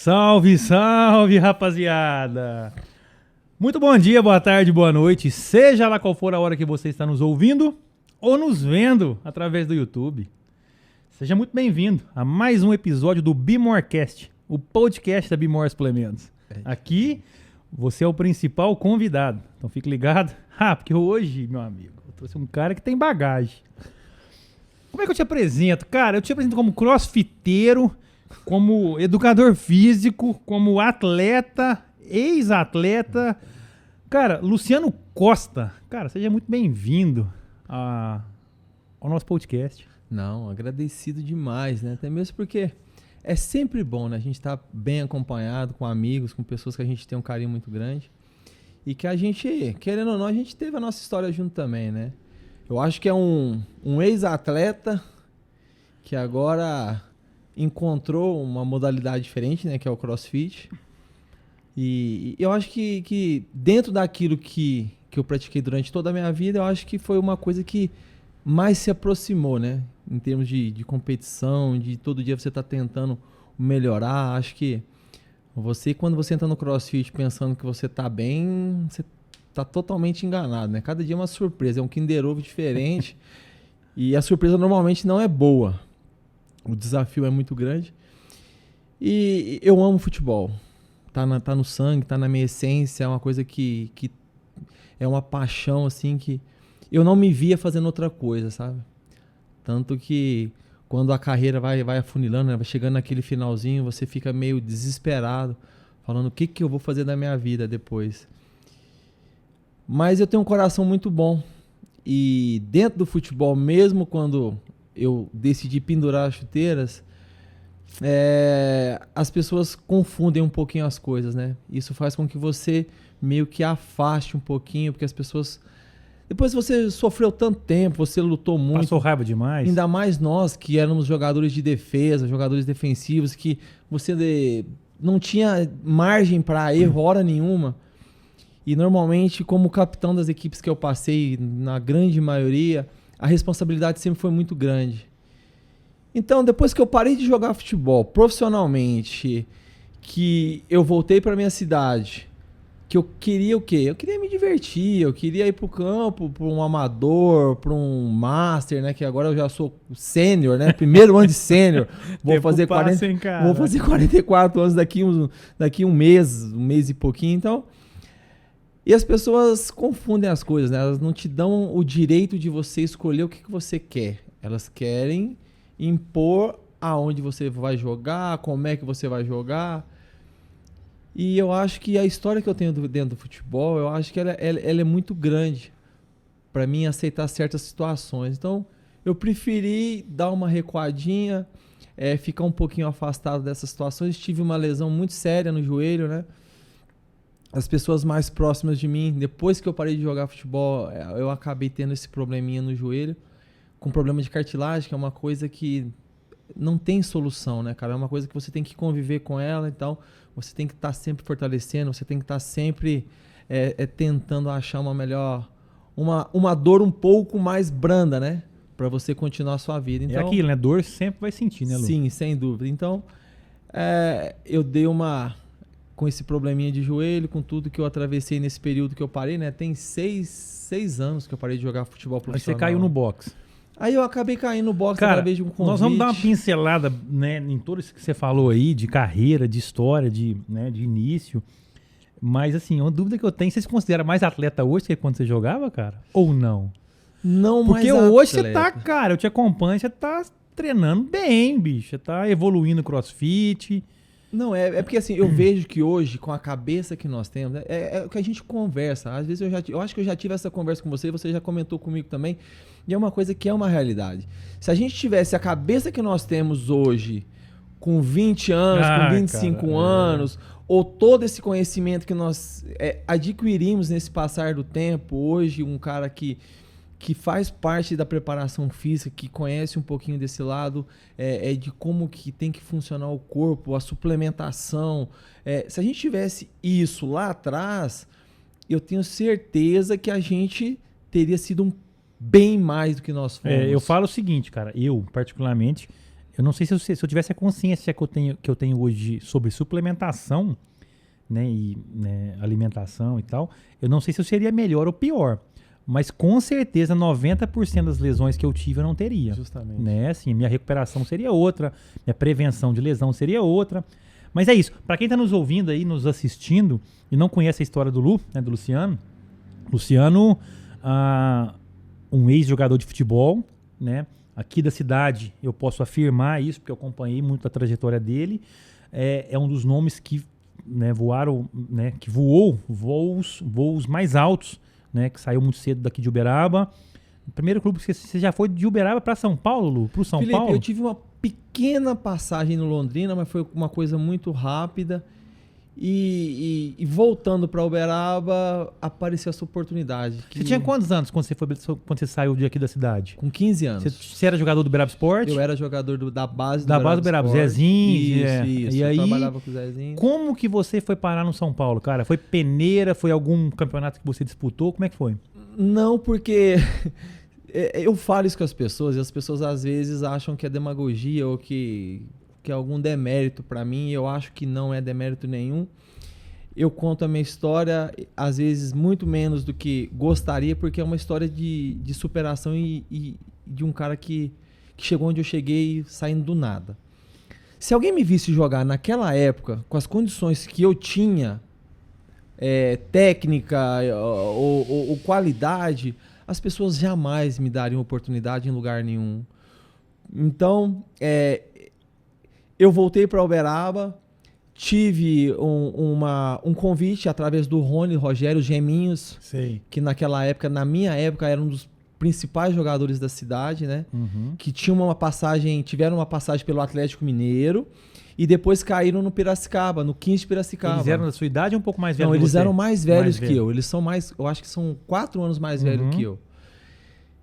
Salve, salve, rapaziada! Muito bom dia, boa tarde, boa noite, seja lá qual for a hora que você está nos ouvindo ou nos vendo através do YouTube. Seja muito bem-vindo a mais um episódio do BeMoreCast, o podcast da Bemore Suplementos. Aqui, você é o principal convidado, então fique ligado. Porque hoje, meu amigo, eu trouxe um cara que tem bagagem. Como é que eu te apresento? Cara, eu te apresento como crossfiteiro, como educador físico, como atleta, ex-atleta. Cara, Luciano Costa. Cara, seja muito bem-vindo ao nosso podcast. Não, agradecido demais, né? Até mesmo porque é sempre bom, né? A gente estar bem acompanhado, com amigos, com pessoas que a gente tem um carinho muito grande. E que a gente, querendo ou não, a gente teve a nossa história junto também, né? Eu acho que é um ex-atleta que agora encontrou uma modalidade diferente, né? Que é o CrossFit. E eu acho que dentro daquilo que eu pratiquei durante toda a minha vida, eu acho que foi uma coisa que mais se aproximou, né? Em termos de competição, de todo dia você tá tentando melhorar. Acho que quando você entra no CrossFit pensando que você tá bem, você tá totalmente enganado, né? Cada dia é uma surpresa, é um Kinder Ovo diferente. E a surpresa normalmente não é boa. O desafio é muito grande. E eu amo futebol. Tá no sangue, tá na minha essência, é uma coisa que é uma paixão, assim, que eu não me via fazendo outra coisa, sabe? Tanto que quando a carreira vai afunilando, né? Vai chegando naquele finalzinho, você fica meio desesperado, falando o que eu vou fazer da minha vida depois. Mas eu tenho um coração muito bom. E dentro do futebol, mesmo quando eu decidi pendurar as chuteiras, as pessoas confundem um pouquinho as coisas, né? Isso faz com que você meio que afaste um pouquinho, porque as pessoas... Depois você sofreu tanto tempo, você lutou muito. Passou raiva demais. Ainda mais nós que éramos jogadores de defesa, jogadores defensivos, que você não tinha margem para erro hora nenhuma. E normalmente, como capitão das equipes que eu passei, na grande maioria, a responsabilidade sempre foi muito grande. Então, depois que eu parei de jogar futebol profissionalmente, que eu voltei para minha cidade, que eu queria o quê? Eu queria me divertir, eu queria ir pro campo, para um amador, para um master, né? Que agora eu já sou sênior, né? Primeiro ano de sênior. Vou fazer 44 anos daqui um mês e pouquinho. Então, e as pessoas confundem as coisas, né? Elas não te dão o direito de você escolher o que você quer. Elas querem impor aonde você vai jogar, como é que você vai jogar. E eu acho que a história que eu tenho dentro do futebol, eu acho que ela é muito grande para mim aceitar certas situações. Então, eu preferi dar uma recuadinha, ficar um pouquinho afastado dessas situações. Tive uma lesão muito séria no joelho, né? As pessoas mais próximas de mim, depois que eu parei de jogar futebol, eu acabei tendo esse probleminha no joelho, com problema de cartilagem, que é uma coisa que não tem solução, né, cara? É uma coisa que você tem que conviver com ela, então você tem que estar sempre fortalecendo, você tem que estar sempre tentando achar uma dor um pouco mais branda, né? Pra você continuar a sua vida. Então, é aquilo, né? Dor sempre vai sentir, né, Lu? Sim, sem dúvida. Então, eu dei com esse probleminha de joelho, com tudo que eu atravessei nesse período que eu parei, né? Tem 6 anos que eu parei de jogar futebol profissional. Aí você caiu no boxe. Aí eu acabei caindo no boxe através de um convite. Nós vamos dar uma pincelada, né, em tudo isso que você falou aí, de carreira, de história, de início. Mas, assim, uma dúvida que eu tenho, você se considera mais atleta hoje que quando você jogava, cara? Ou não? Não, porque mais hoje atleta. Você tá, cara, eu te acompanho, você tá treinando bem, bicho. Você tá evoluindo crossfit. Não, porque assim, eu vejo que hoje, com a cabeça que nós temos, é o que a gente conversa. Às vezes eu acho que eu já tive essa conversa com você já comentou comigo também, e é uma coisa que é uma realidade. Se a gente tivesse a cabeça que nós temos hoje, com 20 anos, com 25 anos, ou todo esse conhecimento que nós adquirimos nesse passar do tempo, hoje um cara que faz parte da preparação física, que conhece um pouquinho desse lado, de como que tem que funcionar o corpo, a suplementação. Se a gente tivesse isso lá atrás, eu tenho certeza que a gente teria sido bem mais do que nós fomos. Eu falo o seguinte, cara, eu particularmente, eu não sei se eu tivesse a consciência que eu tenho hoje sobre suplementação, né, e né, alimentação e tal, eu não sei se eu seria melhor ou pior. Mas com certeza 90% das lesões que eu tive eu não teria. Justamente. Né? Assim, minha recuperação seria outra, minha prevenção de lesão seria outra. Mas é isso. Para quem está nos ouvindo aí, nos assistindo e não conhece a história do Lu, né, do Luciano. Luciano, um ex-jogador de futebol, né? Aqui da cidade, eu posso afirmar isso, porque eu acompanhei muito a trajetória dele. É um dos nomes que, né, que voou voos mais altos, né, que saiu muito cedo daqui de Uberaba. O primeiro clube que você já foi de Uberaba para São Paulo, Lu? Para o São Felipe, Paulo? eu tive uma pequena passagem no Londrina, mas foi uma coisa muito rápida. E voltando para Uberaba, apareceu essa oportunidade. Você tinha quantos anos quando você saiu de aqui da cidade? Com 15 anos. Você era jogador do Uberaba Sport? Eu era jogador da base do Uberaba, Zezinho. Isso. E aí, eu trabalhava com o Zezinho. Como que você foi parar no São Paulo, cara? Foi peneira? Foi algum campeonato que você disputou? Como é que foi? Não, porque eu falo isso com as pessoas e as pessoas às vezes acham que é demagogia ou que é algum demérito para mim. Eu acho que não é demérito nenhum. Eu conto a minha história, às vezes muito menos do que gostaria, porque é uma história de superação e de um cara que chegou onde eu cheguei saindo do nada. Se alguém me visse jogar naquela época, com as condições que eu tinha, técnica ou qualidade, as pessoas jamais me dariam oportunidade em lugar nenhum. Então, eu voltei para Uberaba, tive um convite através do Rony Rogério Geminhos, Sei. que na minha época, era um dos principais jogadores da cidade, né? Uhum. Que tiveram uma passagem pelo Atlético Mineiro e depois caíram no Piracicaba, no 15 de Piracicaba. Eles eram da sua idade ou um pouco mais velhos? Não, eles eram mais velhos mais que eu. Eles são eu acho que são 4 anos mais velhos que eu.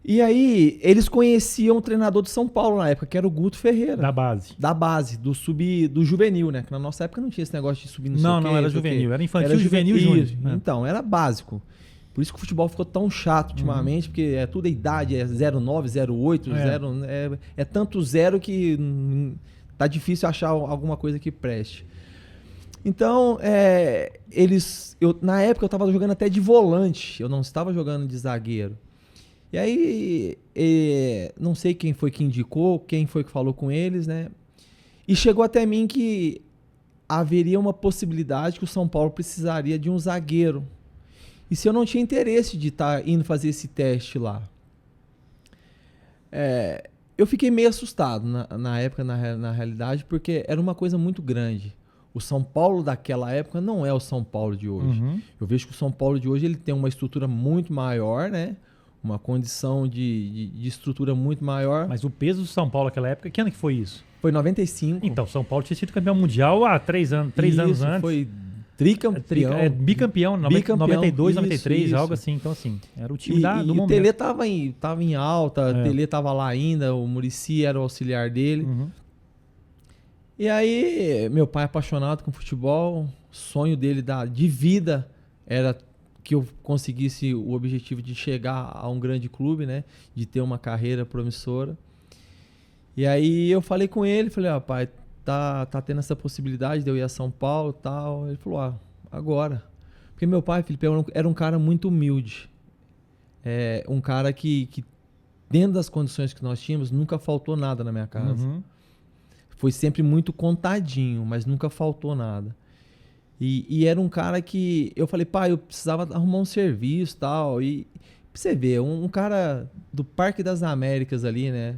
E aí, eles conheciam o treinador de São Paulo na época, que era o Guto Ferreira. Da base. Da base, do juvenil, né? Que na nossa época não tinha esse negócio de subir no Não, era juvenil. Era infantil, juvenil e júnior. Então, era básico. Por isso que o futebol ficou tão chato ultimamente, porque é tudo a idade, é 09, 08, é tanto zero que tá difícil achar alguma coisa que preste. Então, na época eu tava jogando até de volante, eu não estava jogando de zagueiro. E aí, não sei quem foi que indicou, quem foi que falou com eles, né? E chegou até mim que haveria uma possibilidade que o São Paulo precisaria de um zagueiro. E se eu não tinha interesse de estar indo fazer esse teste lá? Eu fiquei meio assustado na época, na realidade, porque era uma coisa muito grande. O São Paulo daquela época não é o São Paulo de hoje. Uhum. Eu vejo que o São Paulo de hoje ele tem uma estrutura muito maior, né? Uma condição de estrutura muito maior. Mas o peso do São Paulo naquela época, que ano que foi isso? Foi 95. Então, São Paulo tinha sido campeão mundial há 3 anos antes. Foi tricampeão. Bicampeão, 92, 93, algo assim. Então, assim, era o time do momento. O Tele tava em alta, o Tele tava lá ainda, o Muricy era o auxiliar dele. Uhum. E aí, meu pai apaixonado com futebol, sonho dele de vida era que eu conseguisse o objetivo de chegar a um grande clube, né? De ter uma carreira promissora. E aí eu falei com ele, falei, pai, tá tendo essa possibilidade de eu ir a São Paulo e tal. Ele falou, agora. Porque meu pai, Felipe, era um cara muito humilde. Um cara que dentro das condições que nós tínhamos, nunca faltou nada na minha casa. Uhum. Foi sempre muito contadinho, mas nunca faltou nada. E era um cara que eu falei, pai, eu precisava arrumar um serviço e tal. E pra você ver, um cara do Parque das Américas ali, né?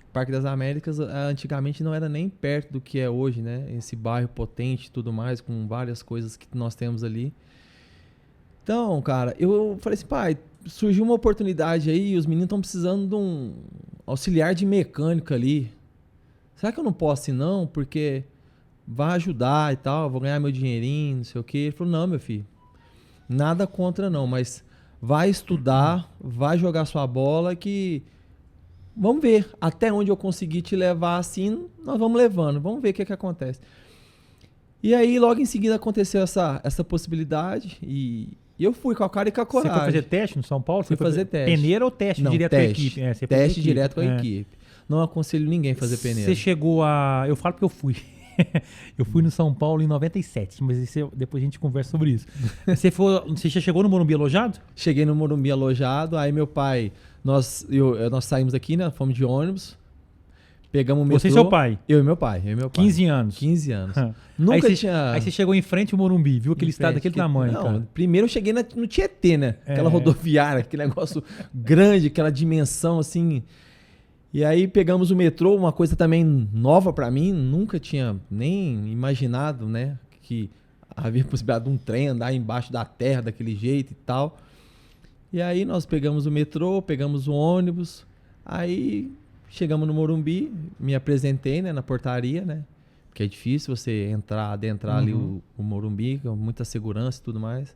O Parque das Américas antigamente não era nem perto do que é hoje, né? Esse bairro potente e tudo mais, com várias coisas que nós temos ali. Então, cara, eu falei assim, pai, surgiu uma oportunidade aí e os meninos estão precisando de um auxiliar de mecânica ali. Será que eu não posso ir não? Porque vai ajudar e tal, vou ganhar meu dinheirinho, não sei o quê. Ele falou, não, meu filho, nada contra não, mas vai estudar, vai jogar sua bola que vamos ver até onde eu conseguir te levar assim, nós vamos levando, vamos ver o que acontece. E aí logo em seguida aconteceu essa possibilidade e eu fui com a cara e com a coragem. Você foi fazer teste no São Paulo? Fui fazer teste. Peneira ou teste não, direto teste, com a equipe? Teste direto com a equipe. não aconselho ninguém a fazer peneira. Você chegou a... Eu falo porque eu fui. Eu fui no São Paulo em 97, mas depois a gente conversa sobre isso. Você já chegou no Morumbi alojado? Cheguei no Morumbi alojado, aí meu pai, nós saímos aqui, né? Fomos de ônibus, pegamos o metrô. Você e seu pai? Eu e meu pai. 15 anos. 15 anos. Nunca tinha... Aí você chegou em frente ao Morumbi, viu aquele estádio daquele tamanho, não, cara? Primeiro eu cheguei no Tietê, né? Aquela rodoviária, aquele negócio grande, aquela dimensão assim... E aí pegamos o metrô, uma coisa também nova pra mim, nunca tinha nem imaginado, né, que havia possibilidade de um trem andar embaixo da terra daquele jeito e tal. E aí nós pegamos o metrô, pegamos o ônibus, aí chegamos no Morumbi, me apresentei, né, na portaria, né, porque é difícil você adentrar ali o Morumbi, com muita segurança e tudo mais.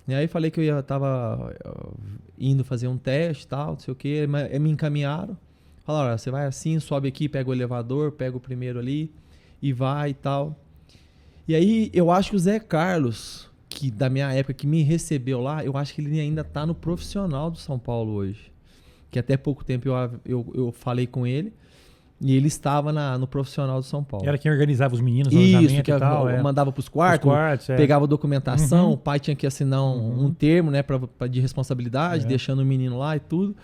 E aí falei que eu tava indo fazer um teste e tal, não sei o que, me encaminharam. Falaram, olha, você vai assim, sobe aqui, pega o elevador, pega o primeiro ali e vai e tal. E aí eu acho que o Zé Carlos, que da minha época, que me recebeu lá, eu acho que ele ainda tá no profissional do São Paulo hoje. Que até pouco tempo eu falei com ele e ele estava no profissional do São Paulo. Era quem organizava os meninos no alojamento que e tal. Eu mandava pros quartos, pegava pegava o pai tinha que assinar um termo, né, de responsabilidade, deixando o menino lá e tudo.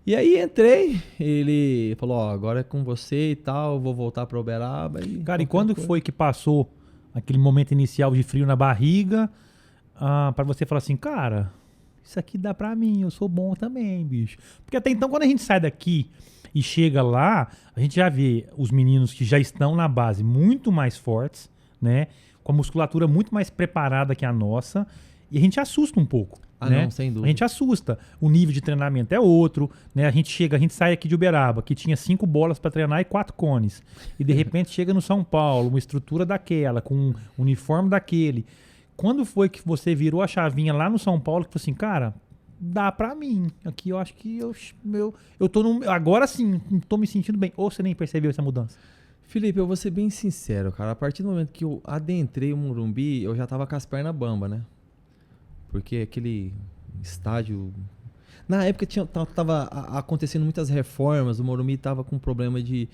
E aí entrei, ele falou, ó, agora é com você e tal, vou voltar para Uberaba. Cara, e quando foi que passou aquele momento inicial de frio na barriga, para você falar assim, cara, isso aqui dá pra mim, eu sou bom também, bicho. Porque até então, quando a gente sai daqui e chega lá, a gente já vê os meninos que já estão na base muito mais fortes, né, com a musculatura muito mais preparada que a nossa, e a gente assusta um pouco. Né? Não, sem dúvida. A gente assusta. O nível de treinamento é outro, né? A gente sai aqui de Uberaba, que tinha 5 bolas para treinar e 4 cones. E de repente chega no São Paulo, uma estrutura daquela, com um uniforme daquele. Quando foi que você virou a chavinha lá no São Paulo que falou assim, cara, dá pra mim. Aqui eu acho que eu tô agora sim, tô me sentindo bem. Ou você nem percebeu essa mudança? Felipe, eu vou ser bem sincero, cara. A partir do momento que eu adentrei o Morumbi, eu já tava com as pernas bamba, né? Porque aquele estádio... Na época tava acontecendo muitas reformas, o Morumbi tava com problema de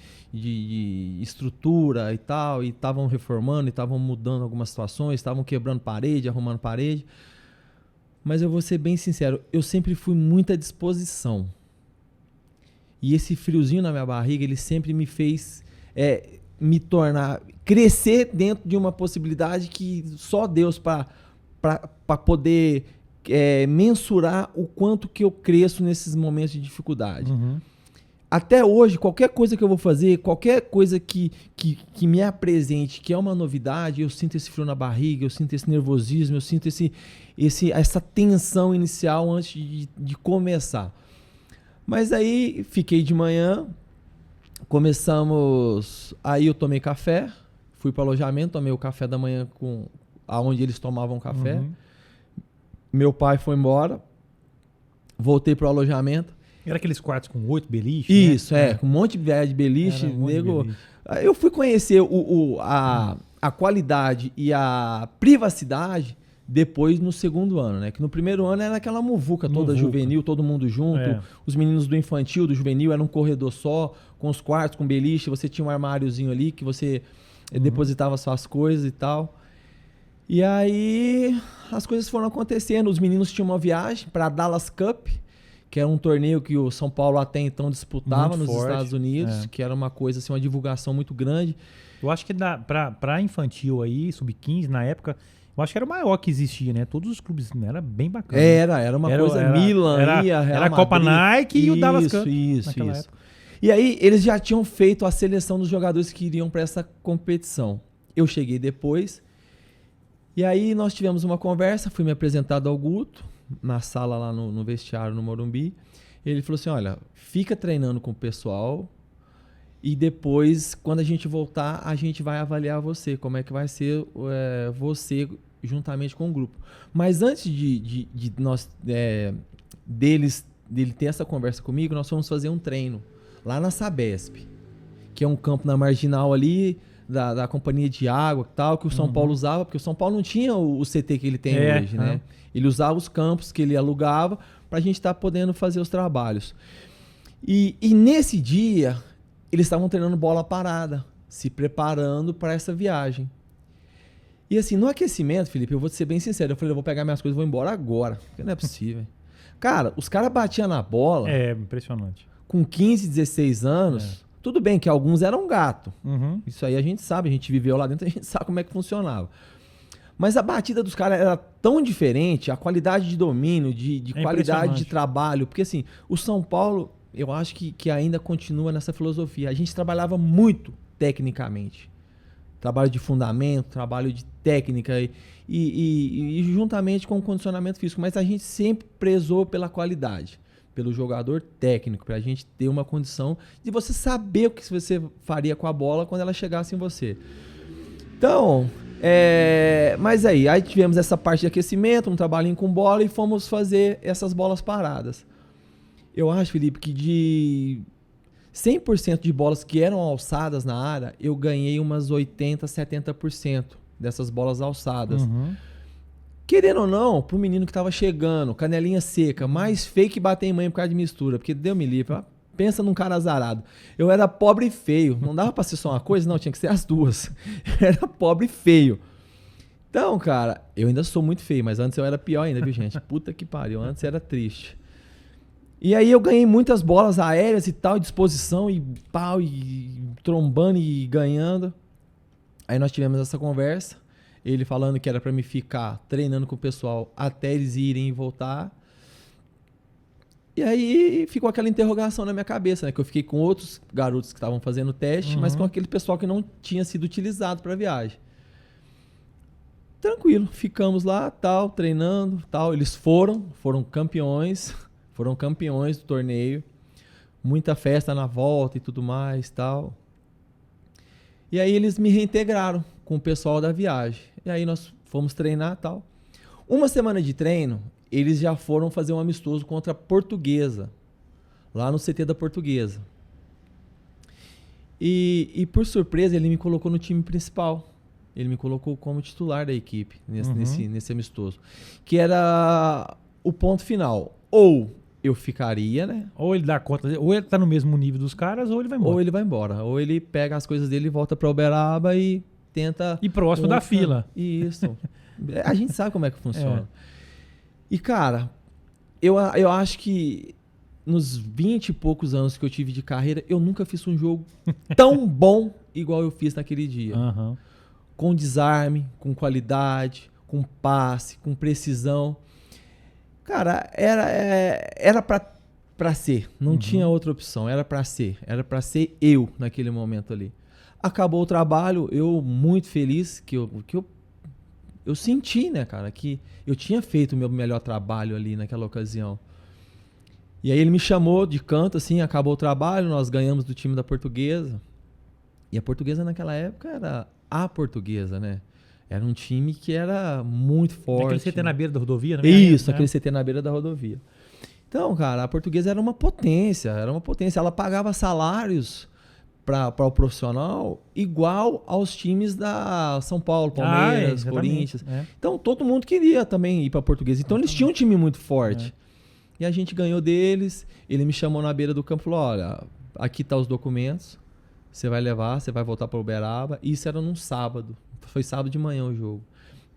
estrutura e tal, e estavam reformando, e estavam mudando algumas situações, estavam quebrando parede, arrumando parede. Mas eu vou ser bem sincero, eu sempre fui muita disposição. E esse friozinho na minha barriga, ele sempre me fez me crescer dentro de uma possibilidade que só Deus para poder mensurar o quanto que eu cresço nesses momentos de dificuldade. Até hoje, qualquer coisa que eu vou fazer, qualquer coisa que me apresente, que é uma novidade, eu sinto esse frio na barriga, eu sinto esse nervosismo, eu sinto essa tensão inicial antes de começar. Mas aí, fiquei de manhã, começamos... Aí eu tomei café, fui para o alojamento, tomei o café da manhã aonde eles tomavam café. Meu pai foi embora, voltei pro alojamento. Era aqueles quartos com 8 beliches? Isso, com um monte de beliche. Eu fui conhecer a qualidade e a privacidade depois no segundo ano, né? Que no primeiro ano era aquela muvuca toda juvenil, todo mundo junto. Os meninos do infantil, do juvenil, era um corredor só, com os quartos, com beliche. Você tinha um armáriozinho ali que você depositava suas coisas e tal. E aí as coisas foram acontecendo. Os meninos tinham uma viagem para a Dallas Cup, que era um torneio que o São Paulo até então disputava nos Estados Unidos, que era uma coisa assim, uma divulgação muito grande. Eu acho que para infantil aí, sub-15 na época, eu acho que era o maior que existia, né? Todos os clubes, era bem bacana. Era uma coisa, Milan, era a Copa Nike e o Dallas Cup. Isso. E aí eles já tinham feito a seleção dos jogadores que iriam para essa competição. Eu cheguei depois. E aí nós tivemos uma conversa, fui me apresentado ao Guto, na sala lá no vestiário, no Morumbi. Ele falou assim, olha, fica treinando com o pessoal e depois, quando a gente voltar, a gente vai avaliar você, como é que vai ser você juntamente com o grupo. Mas antes dele ter essa conversa comigo, nós fomos fazer um treino lá na Sabesp, que é um campo na Marginal ali, da companhia de água e tal, que o São Paulo usava, porque o São Paulo não tinha o CT que ele tem hoje, né? Ele usava os campos que ele alugava para a gente estar podendo fazer os trabalhos. E nesse dia, eles estavam treinando bola parada, se preparando para essa viagem. E assim, no aquecimento, Felipe, eu vou te ser bem sincero, eu falei, eu vou pegar minhas coisas e vou embora agora, porque não é possível. Cara, os caras batiam na bola Impressionante. com 15, 16 anos. Tudo bem que alguns eram gato. Uhum. Isso aí a gente sabe, a gente viveu lá dentro, a gente sabe como é que funcionava. Mas a batida dos caras era tão diferente, a qualidade de domínio, de qualidade de trabalho, porque assim, o São Paulo, eu acho que ainda continua nessa filosofia. A gente trabalhava muito tecnicamente. Trabalho de fundamento, trabalho de técnica e juntamente com o condicionamento físico. Mas a gente sempre prezou pela qualidade, pelo jogador técnico, para a gente ter uma condição de você saber o que você faria com a bola quando ela chegasse em você. Então, mas aí tivemos essa parte de aquecimento, um trabalhinho com bola e fomos fazer essas bolas paradas. Eu acho, Felipe, que de 100% de bolas que eram alçadas na área, eu ganhei umas 80%, 70% dessas bolas alçadas. Uhum. Querendo ou não, pro menino que tava chegando, canelinha seca, mais feio que bater em mãe por causa de mistura, porque deu me livre. Pensa num cara azarado. Eu era pobre e feio. Não dava pra ser só uma coisa, não, tinha que ser as duas. Eu era pobre e feio. Então, cara, eu ainda sou muito feio, mas antes eu era pior ainda, viu, gente? Puta que pariu, antes era triste. E aí eu ganhei muitas bolas aéreas e tal, disposição e pau, e trombando e ganhando. Aí nós tivemos essa conversa, ele falando que era pra me ficar treinando com o pessoal até eles irem e voltar. E aí ficou aquela interrogação na minha cabeça, né? Que eu fiquei com outros garotos que estavam fazendo teste, mas com aquele pessoal que não tinha sido utilizado pra viagem. Tranquilo, ficamos lá, tal, treinando, tal. Eles foram campeões. Foram campeões do torneio. Muita festa na volta e tudo mais, tal. E aí eles me reintegraram com o pessoal da viagem. E aí nós fomos treinar, tal. Uma semana de treino, eles já foram fazer um amistoso contra a Portuguesa, lá no CT da Portuguesa. E por surpresa, ele me colocou no time principal. Ele me colocou como titular da equipe nesse amistoso. Que era o ponto final. Ou eu ficaria, né? Ou ele dá conta, ou ele tá no mesmo nível dos caras, ou ele vai embora. Ou ele vai embora. Ou ele pega as coisas dele e volta pra Uberaba e tenta... E próximo da fila. Isso. A gente sabe como é que funciona. E, cara, eu acho que nos 20 e poucos anos que eu tive de carreira, eu nunca fiz um jogo tão bom igual eu fiz naquele dia. Uhum. Com desarme, com qualidade, com passe, com precisão. Cara, era pra ser. Não tinha outra opção. Era pra ser. Era pra ser eu naquele momento ali. Acabou o trabalho, eu muito feliz que eu senti, né, cara, que eu tinha feito o meu melhor trabalho ali naquela ocasião. E aí ele me chamou de canto, assim, acabou o trabalho, nós ganhamos do time da Portuguesa. E a Portuguesa naquela época era a Portuguesa, né? Era um time que era muito forte. Aquele CT na beira da rodovia, né? Isso, aquele CT na beira da rodovia. Então, cara, a Portuguesa era uma potência, Ela pagava salários para o profissional igual aos times da São Paulo, Palmeiras, Corinthians. Então, todo mundo queria também ir para a Portuguesa. Então, eles tinham um time muito forte. E a gente ganhou deles. Ele me chamou na beira do campo e falou, olha, aqui tá os documentos. Você vai levar, você vai voltar para Uberaba. Isso era num sábado. Foi sábado de manhã o jogo.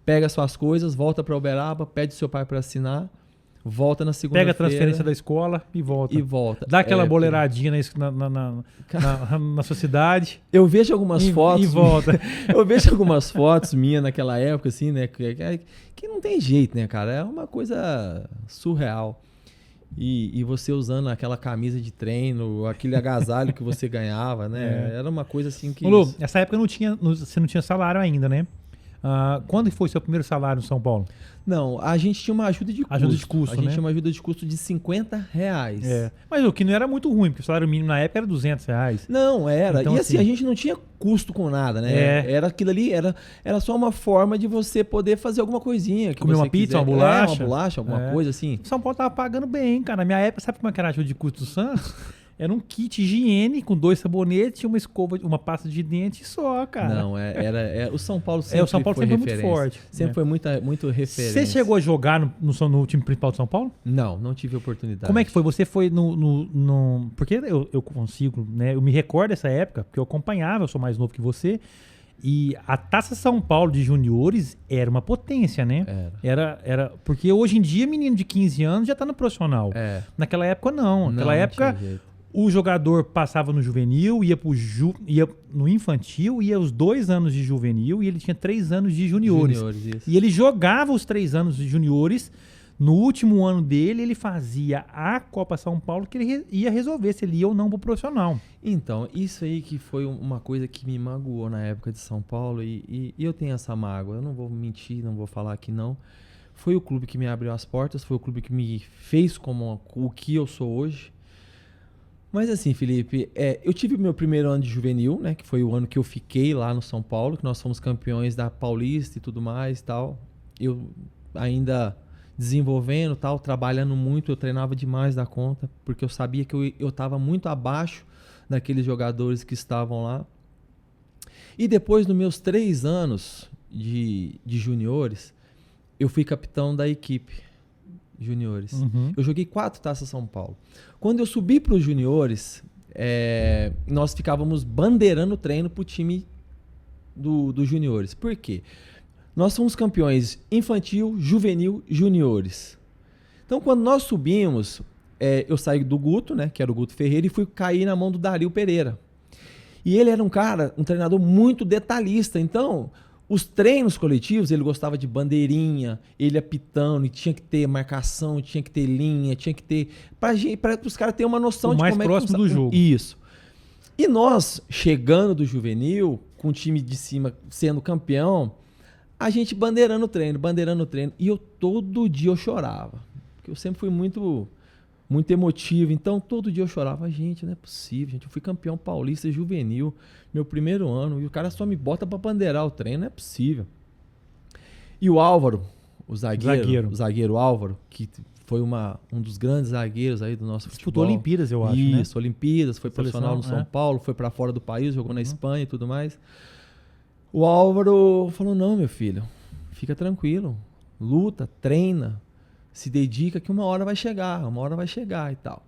Pega suas coisas, volta para Uberaba, pede seu pai para assinar, volta na segunda-feira. Pega a transferência da escola e volta. E volta. Dá aquela boleiradinha na sua cidade. Eu vejo algumas fotos. E volta. Eu vejo algumas fotos minhas naquela época, assim, né? Que não tem jeito, né, cara? É uma coisa surreal. E você usando aquela camisa de treino, aquele agasalho que você ganhava, né? Era uma coisa assim que... Lu, nessa época você não tinha salário ainda, né? Quando foi seu primeiro salário no São Paulo? Não, a gente tinha uma ajuda de custo. Ajuda de custo, A gente tinha uma ajuda de custo de R$50. Mas o que não era muito ruim, porque o salário mínimo na época era R$200. Não, era. Então, e assim, a gente não tinha custo com nada, né? Era aquilo ali, era só uma forma de você poder fazer alguma coisinha. Que comer uma pizza, uma bolacha. Uma bolacha, alguma coisa assim. O São Paulo tava pagando bem, cara. Na minha época, sabe como é que era a ajuda de custo do Santos? Era um kit higiene com 2 sabonetes, uma escova, uma pasta de dente só, cara. Não, o São Paulo sempre O São Paulo foi sempre foi muito referência. forte. Sempre né? foi muito referência. Você chegou a jogar no time principal de São Paulo? Não tive oportunidade. Como é que foi? Você foi no... Porque eu consigo, né? Eu me recordo dessa época, porque eu acompanhava, eu sou mais novo que você, e a Taça São Paulo de juniores era uma potência, né? Era porque hoje em dia, menino de 15 anos já tá no profissional. Naquela época, não. Naquela época... tinha jeito. O jogador passava no juvenil, ia no infantil, ia os 2 anos de juvenil e ele tinha 3 anos de juniores. Isso. E ele jogava os 3 anos de juniores. No último ano dele, ele fazia a Copa São Paulo, que ele ia resolver se ele ia ou não pro profissional. Então, isso aí que foi uma coisa que me magoou na época de São Paulo e eu tenho essa mágoa. Eu não vou mentir, não vou falar que não. Foi o clube que me abriu as portas, foi o clube que me fez como o que eu sou hoje. Mas assim, Felipe, eu tive meu primeiro ano de juvenil, né? Que foi o ano que eu fiquei lá no São Paulo, que nós fomos campeões da Paulista e tudo mais e tal. Eu ainda desenvolvendo tal, trabalhando muito, eu treinava demais da conta, porque eu sabia que eu estava muito abaixo daqueles jogadores que estavam lá. E depois dos meus 3 anos de juniores, eu fui capitão da equipe juniores. Eu joguei 4 Taças São Paulo. Quando eu subi para os juniores, nós ficávamos bandeirando treino para o time do juniores. Por quê? Nós somos campeões infantil, juvenil, juniores. Então, quando nós subimos, eu saí do Guto, né, que era o Guto Ferreira, e fui cair na mão do Dario Pereira. E ele era um treinador muito detalhista. Então, os treinos coletivos, ele gostava de bandeirinha, ele apitando, e tinha que ter marcação, tinha que ter linha, tinha que ter... Para os caras terem uma noção de como é que... O mais próximo do jogo. Isso. E nós, chegando do juvenil, com o time de cima sendo campeão, a gente bandeirando o treino. E todo dia eu chorava. Porque eu sempre fui muito emotivo. Então, todo dia eu chorava. Gente, não é possível, gente. Eu fui campeão paulista juvenil, meu primeiro ano, e o cara só me bota pra bandeirar o treino. Não é possível. E o Álvaro, o zagueiro Álvaro, que foi um dos grandes zagueiros aí do nosso futebol. Disputou Olimpíadas, eu acho, né? Isso, Olimpíadas, foi profissional no São Paulo, foi pra fora do país, jogou na Espanha e tudo mais. O Álvaro falou, não, meu filho, fica tranquilo, luta, treina, se dedica que uma hora vai chegar e tal.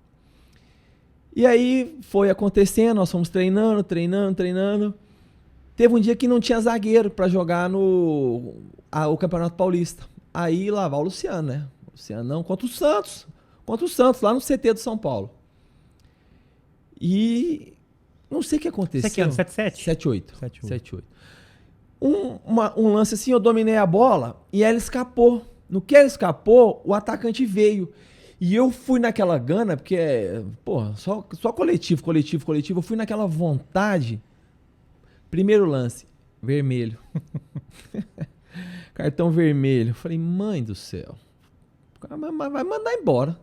E aí foi acontecendo, nós fomos treinando. Teve um dia que não tinha zagueiro para jogar o Campeonato Paulista. Aí lá vai o Luciano, né? O Luciano não, contra o Santos, lá no CT do São Paulo. E não sei o que aconteceu. Você que ano? 7-7? 7-8. Um lance assim, eu dominei a bola e ela escapou. No que ela escapou, o atacante veio. E eu fui naquela gana, porque, só coletivo. Eu fui naquela vontade. Primeiro lance, vermelho. Cartão vermelho. Eu falei, mãe do céu. Vai mandar embora.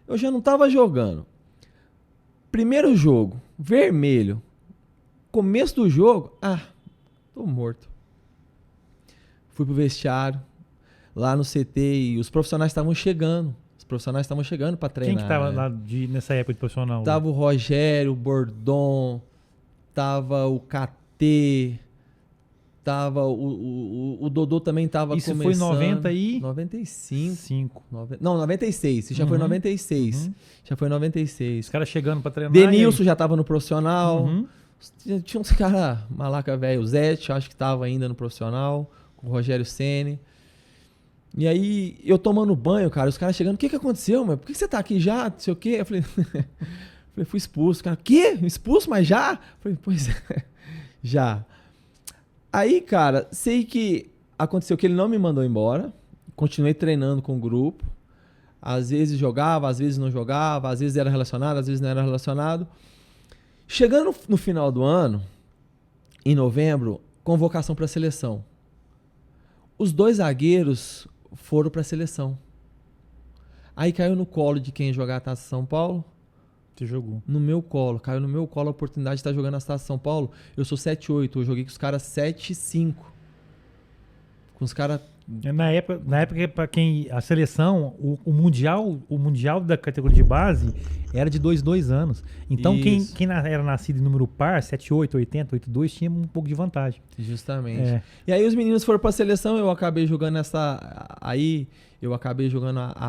Eu já não tava jogando. Primeiro jogo, vermelho. Começo do jogo, tô morto. Fui pro vestiário, lá no CT, e os profissionais estavam chegando. Para treinar. Quem que tava lá nessa época de profissional? Tava o Rogério, o Bordon, tava o KT, tava o Dodô também tava Isso começando. Isso foi 90 e... 95. Não, 96. Isso já foi 96. Já foi 96. Os caras chegando pra treinar. Denilson já tava no profissional. Tinha uns caras, malaca velho, o Zete, acho que tava ainda no profissional, com o Rogério Ceni. E aí, eu tomando banho, cara, os caras chegando, o que aconteceu, mano? Por que você tá aqui já? Não sei o quê. Eu falei, fui expulso. Cara, quê? Expulso, mas já? Eu falei, pois é, já. Aí, cara, sei que aconteceu que ele não me mandou embora. Continuei treinando com o grupo. Às vezes jogava, às vezes não jogava, às vezes era relacionado, às vezes não era relacionado. Chegando no final do ano, em novembro, convocação para a seleção. Os 2 zagueiros foram para a seleção. Aí caiu no colo de quem jogar a Taça São Paulo. Você jogou. Caiu no meu colo a oportunidade de estar jogando a Taça São Paulo. Eu sou 7-8, eu joguei com os caras 7-5. Com os caras Na época para quem a seleção, o mundial da categoria de base era de 2 anos. Então quem era nascido em número par, 78, 80, 82, tinha um pouco de vantagem. Justamente. E aí os meninos foram pra seleção, eu acabei jogando a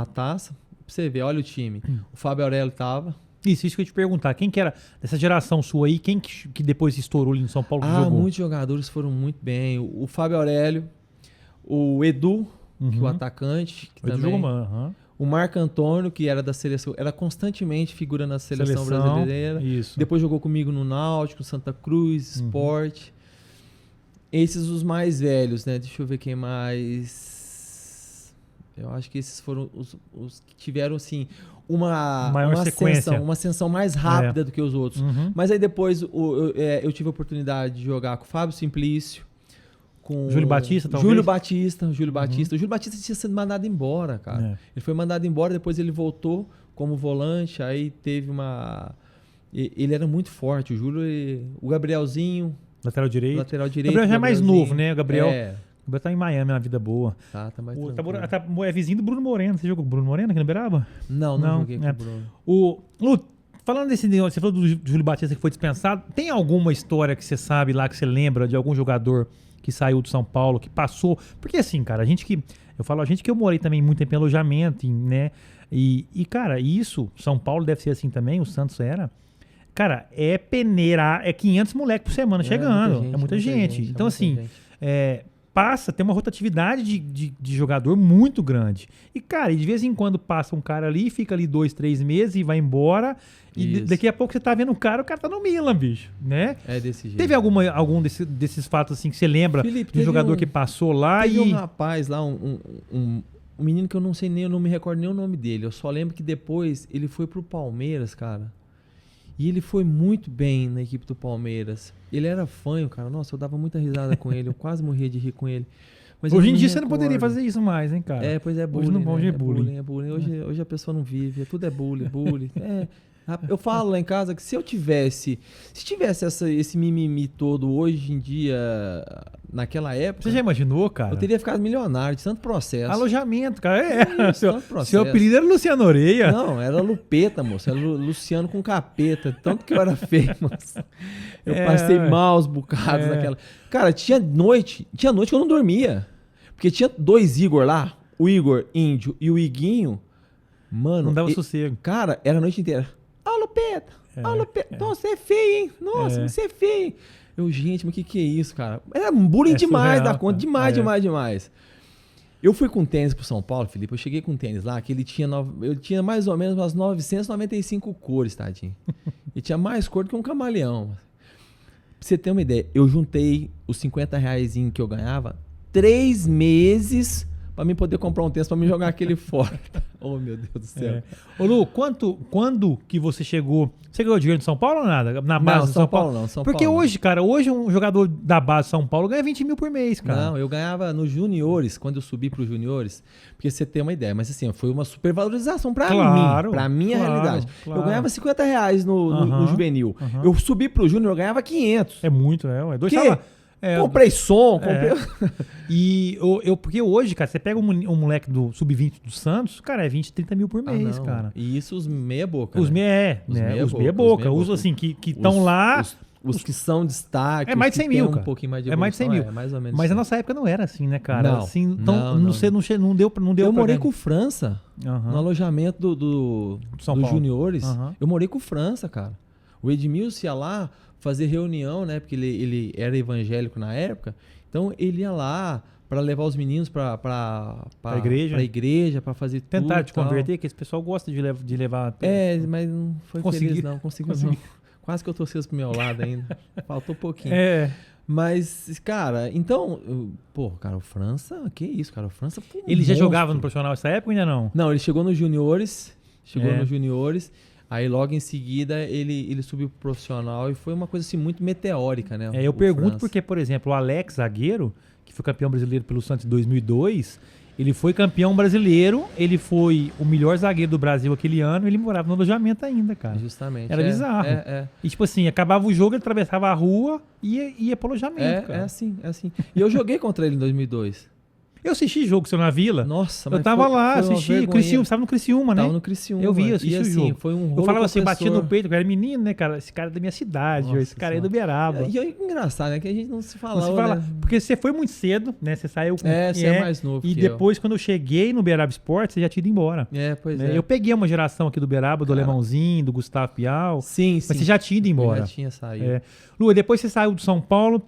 taça. Pra você ver, olha o time. O Fábio Aurélio tava. Isso que eu ia te perguntar. Quem que era dessa geração sua aí? Quem que depois estourou ali em São Paulo que jogou? Muitos jogadores foram muito bem. O Fábio Aurélio, o Edu, que é o atacante, que também. O Marco Antônio, que era da seleção, era constantemente figura na seleção brasileira. Isso. Depois jogou comigo no Náutico, Santa Cruz, Sport. Esses os mais velhos, né? Deixa eu ver quem mais. Eu acho que esses foram os que tiveram, assim, uma ascensão mais rápida do que os outros. Mas aí depois eu tive a oportunidade de jogar com o Fábio Simplício, com Júlio Batista, talvez? Júlio Batista. O Júlio Batista tinha sido mandado embora, cara. Ele foi mandado embora, depois ele voltou como volante, aí teve uma... Ele era muito forte, o Júlio, o Gabrielzinho... Lateral direito. O Gabriel já é mais novo, né? O Gabriel tá em Miami, na vida boa. Tá mais é vizinho do Bruno Moreno. Você jogou com o Bruno Moreno aqui no Beraba? Não joguei com o Bruno. Lu, falando desse negócio, você falou do Júlio Batista que foi dispensado. Tem alguma história que você sabe lá, que você lembra de algum jogador que saiu do São Paulo, que passou? Porque assim, cara, a gente que eu morei também muito tempo em alojamento, né? E cara, isso, São Paulo deve ser assim também, o Santos era... Cara, é peneira, é 500 moleques por semana chegando. É muita gente. Então, assim, tem uma rotatividade de jogador muito grande. E, cara, de vez em quando passa um cara ali, fica ali 2, 3 meses e vai embora. E daqui a pouco você tá vendo o cara tá no Milan, bicho, né? É desse jeito. Teve algum desses fatos, assim, que você lembra, Felipe, de um jogador que passou lá teve um rapaz lá, um menino que eu não sei nem, eu não me recordo nem o nome dele. Eu só lembro que depois ele foi pro Palmeiras, cara. E ele foi muito bem na equipe do Palmeiras. Ele era fanho, cara. Nossa, eu dava muita risada com ele. Eu quase morria de rir com ele. Mas hoje em dia você não poderia fazer isso mais, hein, cara? Pois é bullying. Hoje é bullying. Hoje a pessoa não vive. Tudo é bullying. Eu falo lá em casa que se tivesse esse mimimi todo hoje em dia, naquela época... Você já imaginou, cara? Eu teria ficado milionário de tanto processo. Alojamento, cara. Seu apelido era Luciano Orelha. Não, era Lupeta, moço. Era Luciano com capeta. Tanto que eu era feio, moço. Eu passei maus bocados naquela... Cara, tinha noite que eu não dormia. Porque tinha 2 Igor lá. O Igor Índio e o Iguinho. Mano... Não dava sossego. Cara, era a noite inteira. Lupeta. Lupeta. Nossa, você é feio, hein? Nossa, você é feio, hein? Gente, mas o que é isso, cara? Era bullying demais da conta. Demais. Eu fui com tênis pro São Paulo, Felipe. Eu cheguei com tênis lá, que ele tinha... Eu tinha mais ou menos umas 995 cores, tadinho. E tinha mais cor do que um camaleão. Pra você ter uma ideia, eu juntei os R$50 que eu ganhava 3 meses... pra mim poder comprar um tênis pra me jogar aquele fora. Oh, meu Deus do céu. Ô, Lu, quando que você chegou... Você ganhou dinheiro de São Paulo ou nada? Na base de São Paulo? Não, Porque Paulo. Hoje um jogador da base de São Paulo ganha 20 mil por mês, cara. Não, eu ganhava nos juniores, quando eu subi pros juniores, porque você tem uma ideia, mas assim, foi uma supervalorização pra mim, pra minha realidade. Claro. Eu ganhava R$50 no juvenil. Eu subi pro júnior, eu ganhava 500. É muito, é 2 salários. Comprei som, comprei... Porque hoje, cara, você pega um moleque do sub-20 do Santos, cara, é 20, 30 mil por mês, cara. E isso os meia boca. Os meia boca. Os assim, que estão lá... Os que são destaque. É mais de 100 mil, cara. Um pouquinho mais de mais de 100 mil. Mais ou menos. Mas a nossa época não era assim, né, cara? Não, assim, então, não deu eu morei com o França, no alojamento dos juniores. Eu morei com o França, cara. O Edmilson ia lá fazer reunião, né? Porque ele era evangélico na época. Então ele ia lá para levar os meninos para igreja, para fazer tudo. Tentar te converter, que esse pessoal gosta de levar. Mas não foi feliz, não. Conseguiu. Não. Quase que eu torci pro meu lado ainda. Faltou um pouquinho. Mas, cara, então... cara, o França... Que isso, cara? O França foi Ele já jogava no profissional nessa época ou ainda não? Não, ele chegou nos juniores. Aí logo em seguida ele subiu pro profissional e foi uma coisa assim muito meteórica, né? Eu pergunto porque, por exemplo, o Alex, zagueiro, que foi campeão brasileiro pelo Santos em 2002, ele foi campeão brasileiro, ele foi o melhor zagueiro do Brasil aquele ano, ele morava no alojamento ainda, cara. Justamente. Era bizarro. E tipo assim, acabava o jogo, ele atravessava a rua e ia pro alojamento, cara. É assim. E eu joguei contra ele em 2002. Eu assisti jogo seu na Vila. Nossa, eu tava lá, assisti. Criciúma, você tava no Criciúma, né? Tava no Criciúma. Eu vi, assisti e, o assim, jogo. Foi um rolo eu falava assim, compressor. batia no peito, eu era menino, né, cara? Esse cara é da minha cidade, Nossa esse cara é do Uberaba. E é engraçado, né? Que a gente não se fala. Não se fala, porque você foi muito cedo, né? Você saiu com... você é mais novo E que depois, quando eu cheguei no Uberaba Esporte, você já tinha ido embora. Pois né? é. Eu peguei uma geração aqui do Uberaba, do Alemãozinho, do Gustavo Piau. Sim. Mas você já tinha ido embora. Eu já tinha saído. Lu, depois você saiu do São Paulo.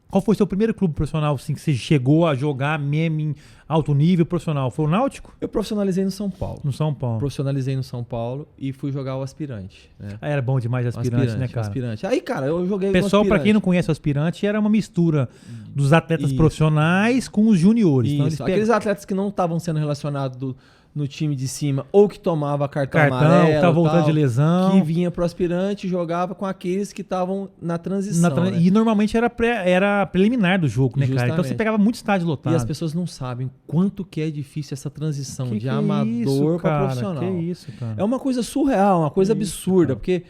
Qual foi o seu primeiro clube profissional assim, que você chegou a jogar mesmo em alto nível profissional? Foi o Náutico? Eu profissionalizei no São Paulo. No São Paulo. Profissionalizei no São Paulo e fui jogar o Aspirante. Né? Era bom demais aspirante, né, cara? Aspirante. Aí, cara, eu joguei Pessoal, pra quem não conhece o Aspirante, era uma mistura dos atletas profissionais com os juniores. Então, aqueles atletas que não estavam sendo relacionados no time de cima ou que tomava cartão amarelo, que tava voltando de lesão, que vinha pro Aspirante e jogava com aqueles que estavam na transição. Né? E normalmente era preliminar do jogo, né, Justamente. cara? Então você pegava muito estádio lotado. E as pessoas não sabem quanto que é difícil essa transição de amador para profissional. Que isso, cara? É uma coisa surreal, uma coisa absurda, porque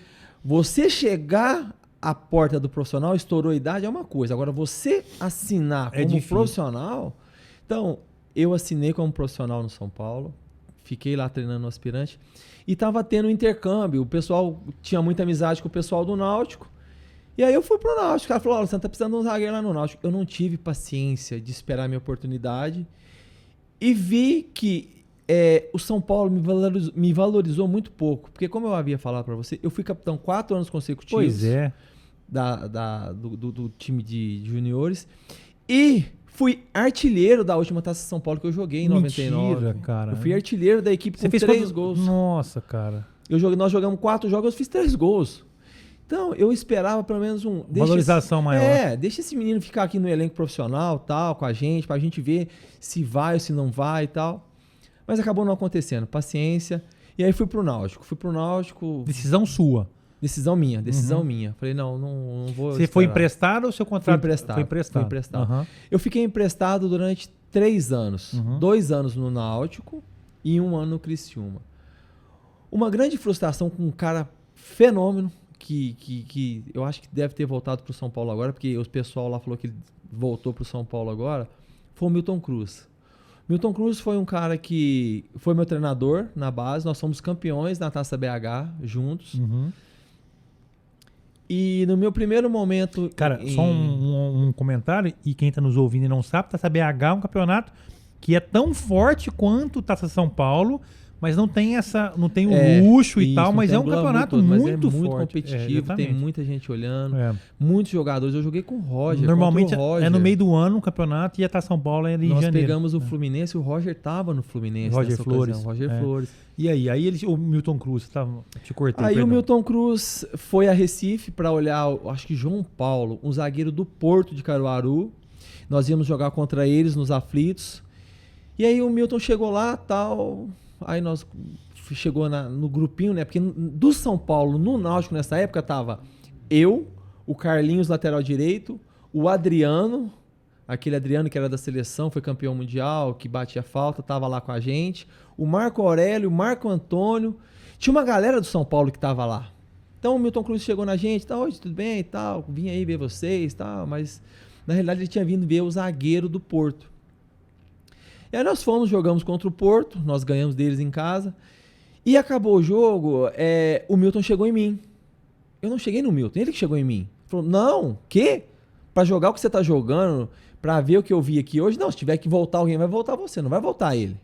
você chegar à porta do profissional, estourou a idade, é uma coisa. Agora, você assinar como profissional... Então, eu assinei como profissional no São Paulo, fiquei lá treinando no Aspirante e tava tendo um intercâmbio. O pessoal tinha muita amizade com o pessoal do Náutico. E aí eu fui pro Náutico. O cara falou, você tá precisando de um zagueiro lá no Náutico. Eu não tive paciência de esperar a minha oportunidade e vi que o São Paulo me valorizou muito pouco. Porque como eu havia falado para você, eu fui capitão 4 anos consecutivos. Pois é. Do time de juniores. E fui artilheiro da última Taça São Paulo que eu joguei em 99. Mentira, cara. Eu fui artilheiro da equipe com 3 gols. Nossa, cara. Nós jogamos 4 jogos, eu fiz 3 gols. Então, eu esperava pelo menos valorização maior. Deixa esse menino ficar aqui no elenco profissional, tal, com a gente, pra gente ver se vai ou se não vai e tal. Mas acabou não acontecendo. Paciência. E aí fui pro Náutico. Decisão sua. Decisão minha. Falei, não vou Você foi emprestado ou seu contrato? Foi emprestado. Uhum. Eu fiquei emprestado durante 3 anos. 2 anos no Náutico e 1 ano no Criciúma. Uma grande frustração com um cara fenômeno, que eu acho que deve ter voltado pro São Paulo agora, porque o pessoal lá falou que ele voltou pro São Paulo agora, foi o Milton Cruz. Milton Cruz foi um cara que foi meu treinador na base, nós fomos campeões na Taça BH juntos. E no meu primeiro momento... Cara, só um comentário, e quem tá nos ouvindo e não sabe, Taça BH é um campeonato que é tão forte quanto Taça São Paulo, mas não tem o luxo e tal, mas é um campeonato muito forte. Muito competitivo, tem muita gente olhando, muitos jogadores. Eu joguei com o Roger. Normalmente o Roger. É no meio do ano o campeonato e a Taça São Paulo é ali em janeiro. Nós pegamos o Fluminense, o Roger tava no Fluminense. Roger Flores. Flores. E aí o Milton Cruz, te cortei. Aí o Milton Cruz foi a Recife para olhar, acho que João Paulo, um zagueiro do Porto de Caruaru. Nós íamos jogar contra eles nos aflitos. E aí o Milton chegou lá, tal... Aí nós chegou no grupinho, né? Porque do São Paulo, no Náutico, nessa época, tava eu, o Carlinhos, lateral direito, o Adriano, aquele Adriano que era da seleção, foi campeão mundial, que batia falta, tava lá com a gente, o Marco Aurélio, o Marco Antônio, tinha uma galera do São Paulo que tava lá. Então o Milton Cruz chegou na gente, tá, oi, tudo bem e tal, vim aí ver vocês e tal, mas na realidade ele tinha vindo ver o zagueiro do Porto. E aí nós jogamos contra o Porto, nós ganhamos deles em casa, e acabou o jogo, o Milton chegou em mim. Eu não cheguei no Milton, ele que chegou em mim. Falou, não, quê? Pra jogar o que você tá jogando, pra ver o que eu vi aqui hoje, não, se tiver que voltar alguém, vai voltar você, não vai voltar ele.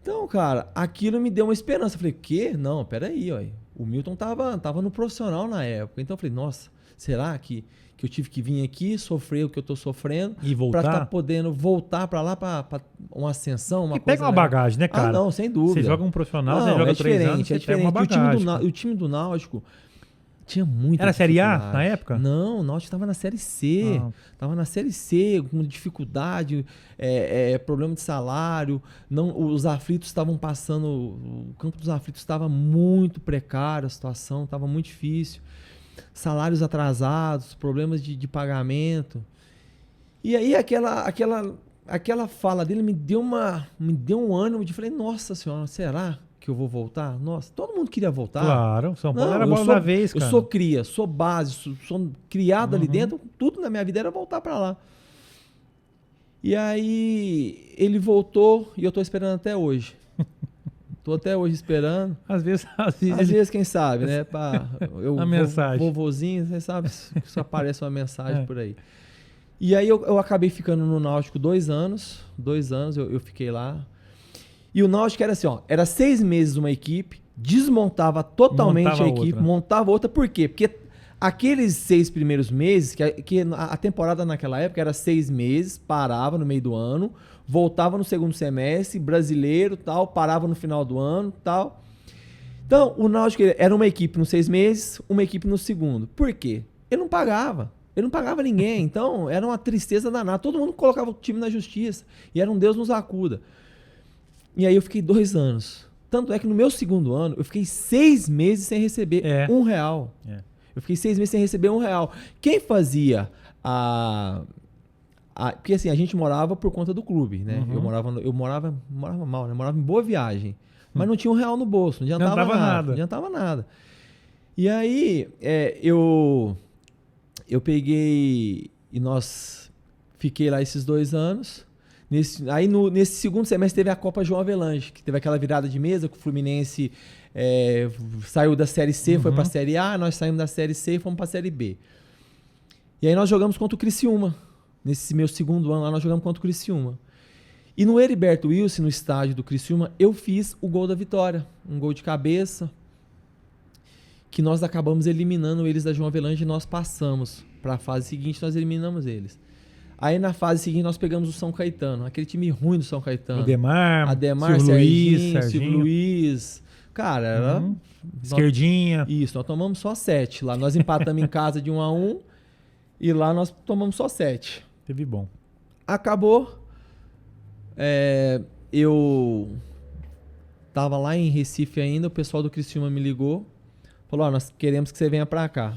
Então, cara, aquilo me deu uma esperança. Eu falei, quê? Não, peraí, ó, o Milton tava no profissional na época. Então eu falei, nossa, será que eu tive que vir aqui, sofrer o que eu tô sofrendo, e voltar? Pra estar podendo voltar pra lá, pra uma ascensão, uma e coisa... pega uma bagagem, né, cara? Não, sem dúvida. Você joga um profissional, você joga 3 anos, você pega uma bagagem. O time do Náutico tinha muita Era Série A na época? Não, o Náutico estava na Série C. Estava na Série C, com dificuldade, problema de salário. Os aflitos estavam passando... O campo dos aflitos estava muito precário, a situação estava muito difícil. Salários atrasados, problemas de pagamento. E aí aquela fala dele me deu um ânimo de falei, nossa senhora, será que eu vou voltar? Nossa, todo mundo queria voltar. Claro, São Paulo era a bola da vez, cara. Eu sou cria, sou base, sou criado ali dentro, tudo na minha vida era voltar para lá. E aí ele voltou e eu tô esperando até hoje. Tô até hoje esperando. Às vezes Às vezes, quem sabe, né? A mensagem. Vovozinho, você sabe que só aparece uma mensagem por aí. E aí eu acabei ficando no Náutico 2 anos. 2 anos eu fiquei lá. E o Náutico era assim, ó. Era 6 meses uma equipe, desmontava totalmente Montava a equipe, outra. montava outra. Por quê? Porque aqueles 6 primeiros meses, que a temporada naquela época era 6 meses, parava no meio do ano, voltava no segundo semestre, brasileiro, tal, parava no final do ano, tal. Então, o Náutico era uma equipe nos 6 meses, uma equipe no segundo. Por quê? Ele não pagava. Ele não pagava ninguém. Então, era uma tristeza danada. Todo mundo colocava o time na justiça. E era um Deus nos acuda. E aí eu fiquei 2 anos. Tanto é que no meu segundo ano, eu fiquei 6 meses sem receber R$1. Eu fiquei 6 meses sem receber R$1. Quem fazia porque assim, a gente morava por conta do clube, né? Uhum. Eu morava mal, né? Eu morava em Boa Viagem. Mas não tinha R$1 no bolso, não adiantava nada. Não adiantava nada. E aí, eu peguei e fiquei lá esses 2 anos. Nesse segundo semestre teve a Copa João Avelange, que teve aquela virada de mesa que o Fluminense saiu da Série C, foi pra Série A, nós saímos da Série C e fomos pra Série B. E aí nós jogamos contra o Criciúma. Nesse meu segundo ano lá, nós jogamos contra o Criciúma. E no Heriberto Wilson, no estádio do Criciúma, eu fiz o gol da vitória. Um gol de cabeça, que nós acabamos eliminando eles da João Avelange e nós passamos para a fase seguinte, nós eliminamos eles. Aí na fase seguinte nós pegamos o São Caetano, aquele time ruim do São Caetano. Ademar, Silvio Luiz. Cara, era... Esquerdinha. Isso, nós tomamos só 7 lá. Nós empatamos em casa de 1-1 e lá nós tomamos só 7. Teve bom. Acabou. Eu tava lá em Recife ainda, o pessoal do Criciúma me ligou. Falou, nós queremos que você venha pra cá.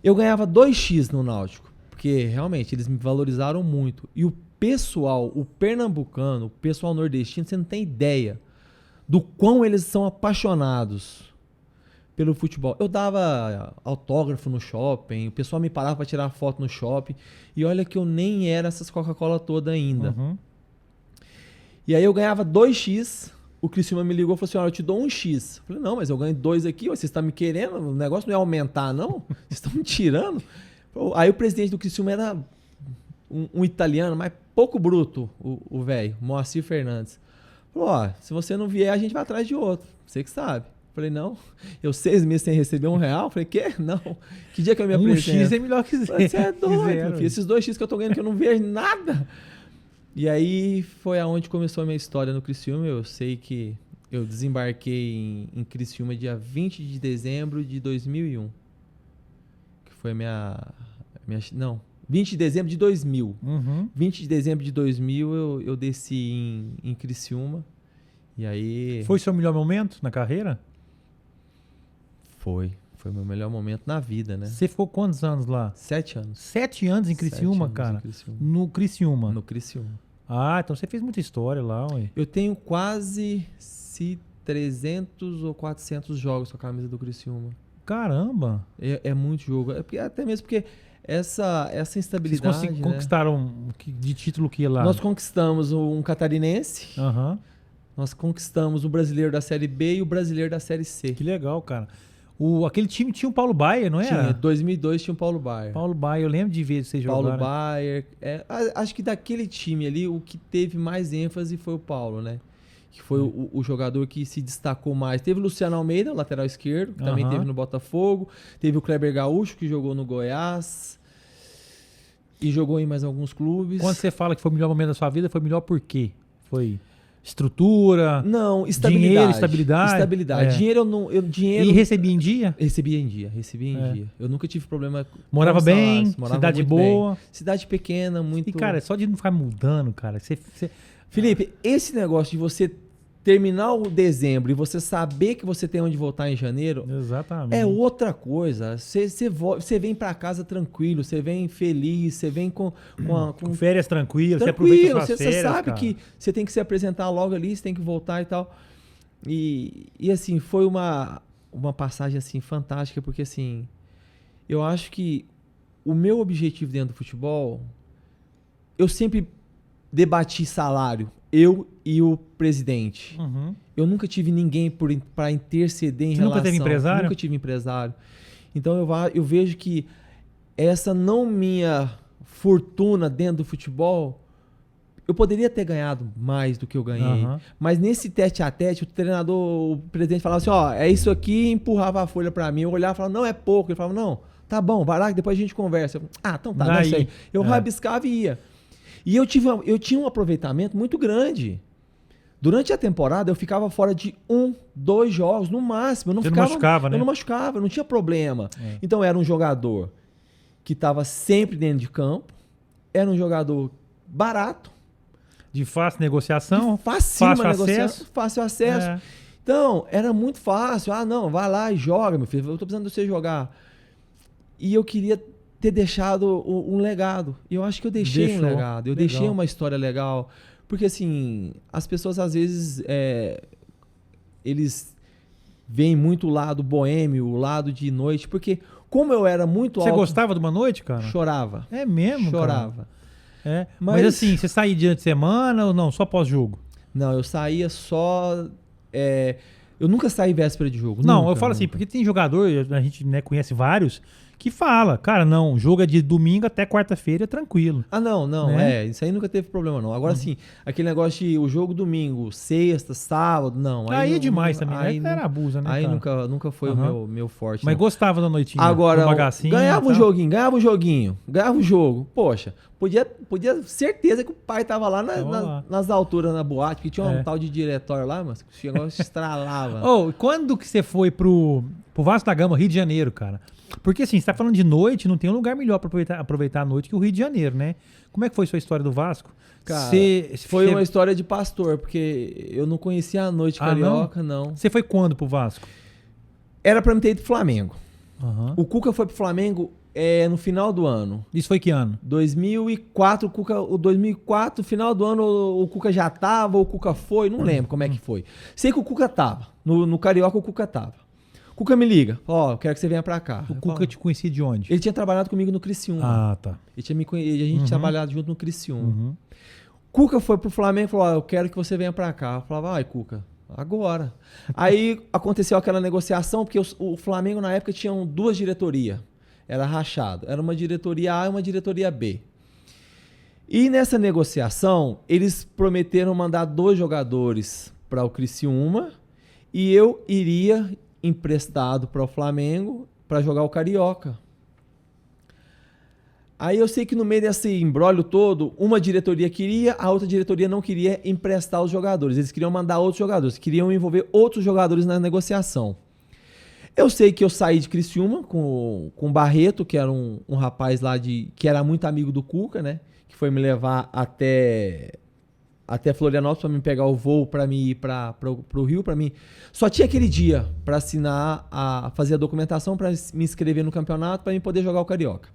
Eu ganhava 2x no Náutico, porque realmente eles me valorizaram muito. E o pessoal, o pernambucano, o pessoal nordestino, você não tem ideia do quão eles são apaixonados pelo futebol. Eu dava autógrafo no shopping, o pessoal me parava para tirar foto no shopping, e olha que eu nem era essas Coca-Cola toda ainda. E aí eu ganhava 2x, o Criciúma me ligou e falou assim, olha, eu te dou 1x. Eu falei, não, mas eu ganho 2 aqui, vocês estão me querendo, o negócio não é aumentar, não? Vocês estão me tirando? Aí o presidente do Criciúma era um italiano, mas pouco bruto, o velho, Moacir Fernandes. Falou, se você não vier, a gente vai atrás de outro, você que sabe. Falei, não, eu 6 meses sem receber R$1. Falei, quê? Não. Que dia que eu me apresento? 1x é melhor que 0. Você é doido, meu filho. Esses 2x que eu tô ganhando que eu não vejo nada. E aí foi aonde começou a minha história no Criciúma. Eu sei que eu desembarquei em Criciúma dia 20 de dezembro de 2001. Que foi não, 20 de dezembro de 2000. 20 de dezembro de 2000 eu desci em Criciúma. E aí... Foi seu melhor momento na carreira? Foi o meu melhor momento na vida, né? Você ficou quantos anos lá? 7 anos. 7 anos em Criciúma, cara? Em Criciúma. No Criciúma? No Criciúma. Ah, então você fez muita história lá, ué. Eu tenho quase 300 ou 400 jogos com a camisa do Criciúma. Caramba! É muito jogo. Até mesmo porque essa instabilidade... Vocês conquistaram de título que lá? Nós conquistamos um catarinense. Nós conquistamos o brasileiro da Série B e o brasileiro da Série C. Que legal, cara. Aquele time tinha o Paulo Baier, não era? Tinha, 2002 tinha o Paulo Baier. Paulo Baier, eu lembro de ver vocês jogarem. Paulo Baier. Acho que daquele time ali, o que teve mais ênfase foi o Paulo, né? Que foi o jogador que se destacou mais. Teve o Luciano Almeida, lateral esquerdo, que também teve no Botafogo. Teve o Kleber Gaúcho, que jogou no Goiás. E jogou em mais alguns clubes. Quando você fala que foi o melhor momento da sua vida, foi melhor por quê? Foi... estrutura? Não, estabilidade. Dinheiro, estabilidade? Estabilidade. Dinheiro dinheiro... E recebia em dia? Recebia em dia. Eu nunca tive problema Morava bem, salários, cidade boa. Bem. Cidade pequena, muito... E, cara, só de não ficar mudando, cara. Felipe, esse negócio de você terminar o dezembro e você saber que você tem onde voltar em janeiro... Exatamente. É outra coisa. Você vem pra casa tranquilo, você vem feliz, você vem com férias tranquilas, você aproveita suas férias, você sabe cara. que você tem que se apresentar logo ali, você tem que voltar e tal. E assim, foi uma passagem assim fantástica, porque assim, eu acho que o meu objetivo dentro do futebol, eu sempre debati salário, eu e o presidente. Uhum. Eu nunca tive ninguém para interceder em Você relação... nunca teve empresário? Nunca tive empresário. Então eu vejo que essa não minha fortuna dentro do futebol, eu poderia ter ganhado mais do que eu ganhei. Uhum. Mas nesse tete a tete, o treinador, o presidente falava assim, ó, é isso aqui, e empurrava a folha para mim. Eu olhava e falava, não, é pouco. Ele falava, não, tá bom, vai lá que depois a gente conversa. Então tá, não sei. Eu rabiscava e ia. E eu tinha um aproveitamento muito grande. Durante a temporada, eu ficava fora de 1, 2 jogos, no máximo. Você não machucava, né? Eu não machucava, não tinha problema. Então, era um jogador que estava sempre dentro de campo. Era um jogador barato. De fácil negociação. Fácil acesso. Fácil acesso. Então, era muito fácil. Não, vai lá e joga, meu filho. Eu tô precisando de você jogar. E eu queria ter deixado um legado. E eu acho que eu deixei um legado. Eu deixei uma história legal. Porque, assim, as pessoas, às vezes, eles veem muito o lado boêmio, o lado de noite. Porque, como eu era muito alto... Você gostava de uma noite, cara? Chorava. É mesmo, Chorava. Cara? Mas, assim, você saía dia de semana ou não? Só pós-jogo? Não, eu saía só... eu nunca saí véspera de jogo. Não, nunca, eu falo assim, porque tem jogador, a gente conhece vários... que fala, cara, não, jogo é de domingo até quarta-feira, é tranquilo. Não, né? Isso aí nunca teve problema, não. Agora sim, aquele negócio de o jogo domingo, sexta, sábado, não. Aí não, é demais também, aí né? Era abusa, né, aí cara? nunca foi o meu forte. Mas não. gostava da noitinha, agora, bagacinho, ganhava um joguinho, ganhava o jogo. Poxa, podia certeza que o pai tava lá, nas alturas, na boate, porque tinha um tal de diretório lá, mas chegou, estralava. Quando que você foi pro Vasco da Gama, Rio de Janeiro, cara? Porque assim, você tá falando de noite, não tem um lugar melhor pra aproveitar a noite que o Rio de Janeiro, né? Como é que foi sua história do Vasco? Cara, foi uma história de pastor, porque eu não conhecia a noite carioca, não. Você foi quando pro Vasco? Era pra me ter ido pro Flamengo. Uhum. O Cuca foi pro Flamengo no final do ano. Isso foi que ano? 2004, o 2004, final do ano, o Cuca já tava, o Cuca foi, não lembro como é que foi. Sei que o Cuca tava, no Carioca o Cuca tava. O Cuca me liga, eu quero que você venha pra cá. O Cuca te conhecia de onde? Ele tinha trabalhado comigo no Criciúma. Ah, tá. A gente tinha trabalhado junto no Criciúma. Cuca foi pro Flamengo e falou, eu quero que você venha pra cá. Eu falava, Cuca, agora. Aí aconteceu aquela negociação, porque o Flamengo na época tinha 2 diretorias. Era rachado. Era uma diretoria A e uma diretoria B. E nessa negociação, eles prometeram mandar 2 jogadores para o Criciúma e eu iria emprestado para o Flamengo para jogar o Carioca. Aí eu sei que no meio desse imbróglio todo, uma diretoria queria, a outra diretoria não queria emprestar os jogadores. Eles queriam mandar outros jogadores, queriam envolver outros jogadores na negociação. Eu sei que eu saí de Criciúma com o Barreto, que era um rapaz lá que era muito amigo do Cuca, né? Que foi me levar até Florianópolis para me pegar o voo para mim ir para o Rio, para mim. Só tinha aquele dia para assinar, fazer a documentação para me inscrever no campeonato para mim poder jogar o Carioca.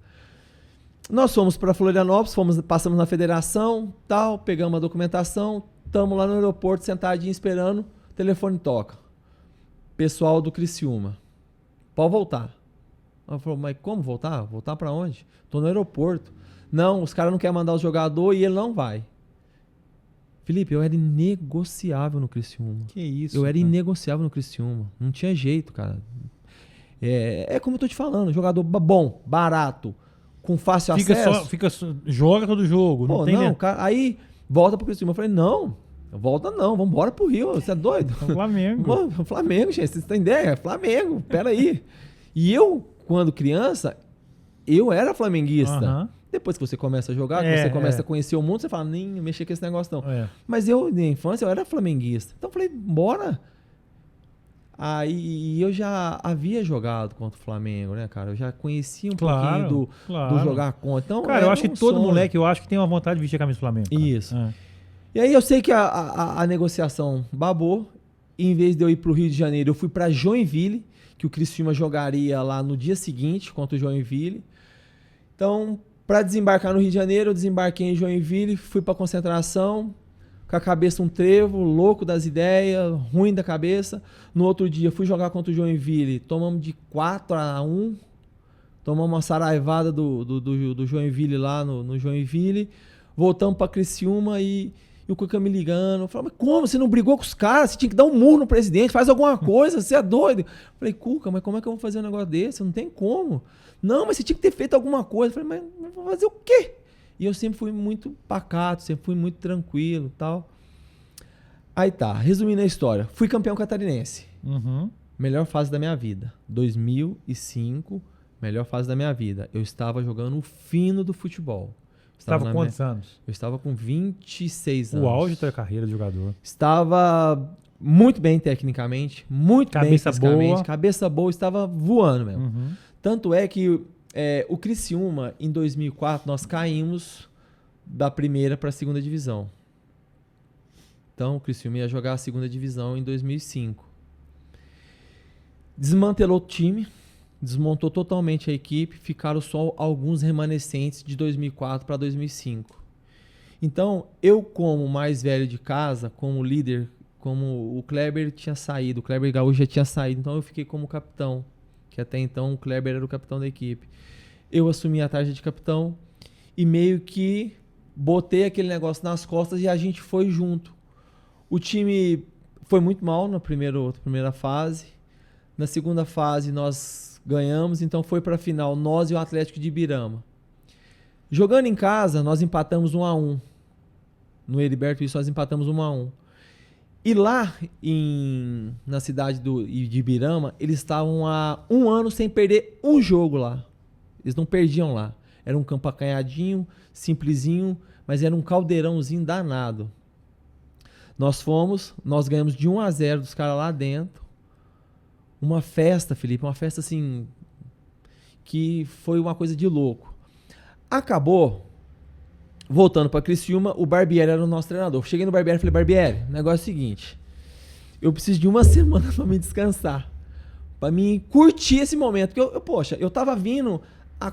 Nós fomos para Florianópolis, passamos na federação, tal, pegamos a documentação, estamos lá no aeroporto sentadinho esperando, o telefone toca. Pessoal do Criciúma, pode voltar. Ela falou, mas como voltar? Voltar para onde? Tô no aeroporto. Não, os caras não querem mandar o jogador e ele não vai. Felipe, eu era inegociável no Criciúma. Que isso? Eu era inegociável no Criciúma. Não tinha jeito, cara. É como eu tô te falando, jogador bom, barato, com fácil acesso. Joga todo jogo. Pô, não tem não, cara, aí volta pro Criciúma. Eu falei, não, volta não, vamos embora pro Rio, você é doido? É o Flamengo. Flamengo, gente, vocês têm ideia? É Flamengo, peraí. E eu, quando criança, eu era flamenguista. Uhum. Depois que você começa a jogar, que você começa a conhecer o mundo, você fala, nem mexer com esse negócio não. Mas eu, na infância, eu era flamenguista. Então eu falei, bora. Aí eu já havia jogado contra o Flamengo, né, cara? Eu já conhecia um pouquinho do jogar contra. Então, cara, eu acho que todo moleque, tem uma vontade de vestir a camisa do Flamengo. Cara. Isso. E aí eu sei que a negociação babou. E em vez de eu ir pro Rio de Janeiro, eu fui para Joinville, que o Criciúma jogaria lá no dia seguinte contra o Joinville. Então, para desembarcar no Rio de Janeiro, eu desembarquei em Joinville, fui para concentração, com a cabeça um trevo, louco das ideias, ruim da cabeça. No outro dia, fui jogar contra o Joinville, tomamos de 4-1, tomamos uma saraivada do Joinville lá no Joinville. Voltamos pra Criciúma e o Cuca me ligando. Eu falei, mas como? Você não brigou com os caras? Você tinha que dar um murro no presidente, faz alguma coisa, você é doido. Eu falei, Cuca, mas como é que eu vou fazer um negócio desse? Não tem como. Não, mas você tinha que ter feito alguma coisa. Eu falei, mas vou fazer o quê? E eu sempre fui muito pacato, sempre fui muito tranquilo e tal. Aí tá, resumindo a história. Fui campeão catarinense. Uhum. Melhor fase da minha vida. 2005, melhor fase da minha vida. Eu estava jogando o fino do futebol. Estava com quantos anos? Eu estava com 26 anos. O auge da tua carreira de jogador. Estava muito bem tecnicamente, muito Cabeça bem fisicamente. boa. Cabeça boa, estava voando mesmo. Uhum. Tanto é que o Criciúma, em 2004, nós caímos da primeira para a segunda divisão. Então, o Criciúma ia jogar a segunda divisão em 2005. Desmantelou o time, desmontou totalmente a equipe, ficaram só alguns remanescentes de 2004 para 2005. Então, eu como mais velho de casa, como líder, como o Kleber tinha saído, o Kleber Gaúcho já tinha saído, então eu fiquei como capitão, que até então o Kleber era o capitão da equipe. Eu assumi a tarja de capitão e meio que botei aquele negócio nas costas e a gente foi junto. O time foi muito mal na primeira fase. Na segunda fase nós ganhamos, então foi para a final nós e o Atlético de Ibirama. Jogando em casa, nós empatamos 1-1. No Heriberto Wilson nós empatamos 1-1. E lá na cidade de Ibirama, eles estavam há 1 ano sem perder um jogo lá. Eles não perdiam lá. Era um campo acanhadinho, simplesinho, mas era um caldeirãozinho danado. Nós ganhamos de 1-0 dos caras lá dentro. Uma festa, Felipe, uma festa assim, que foi uma coisa de louco. Acabou, voltando para Criciúma, o Barbieri era o nosso treinador. Cheguei no Barbieri e falei, Barbieri, o negócio é o seguinte, eu preciso de 1 semana para me descansar, para me curtir esse momento. Porque poxa, eu tava vindo a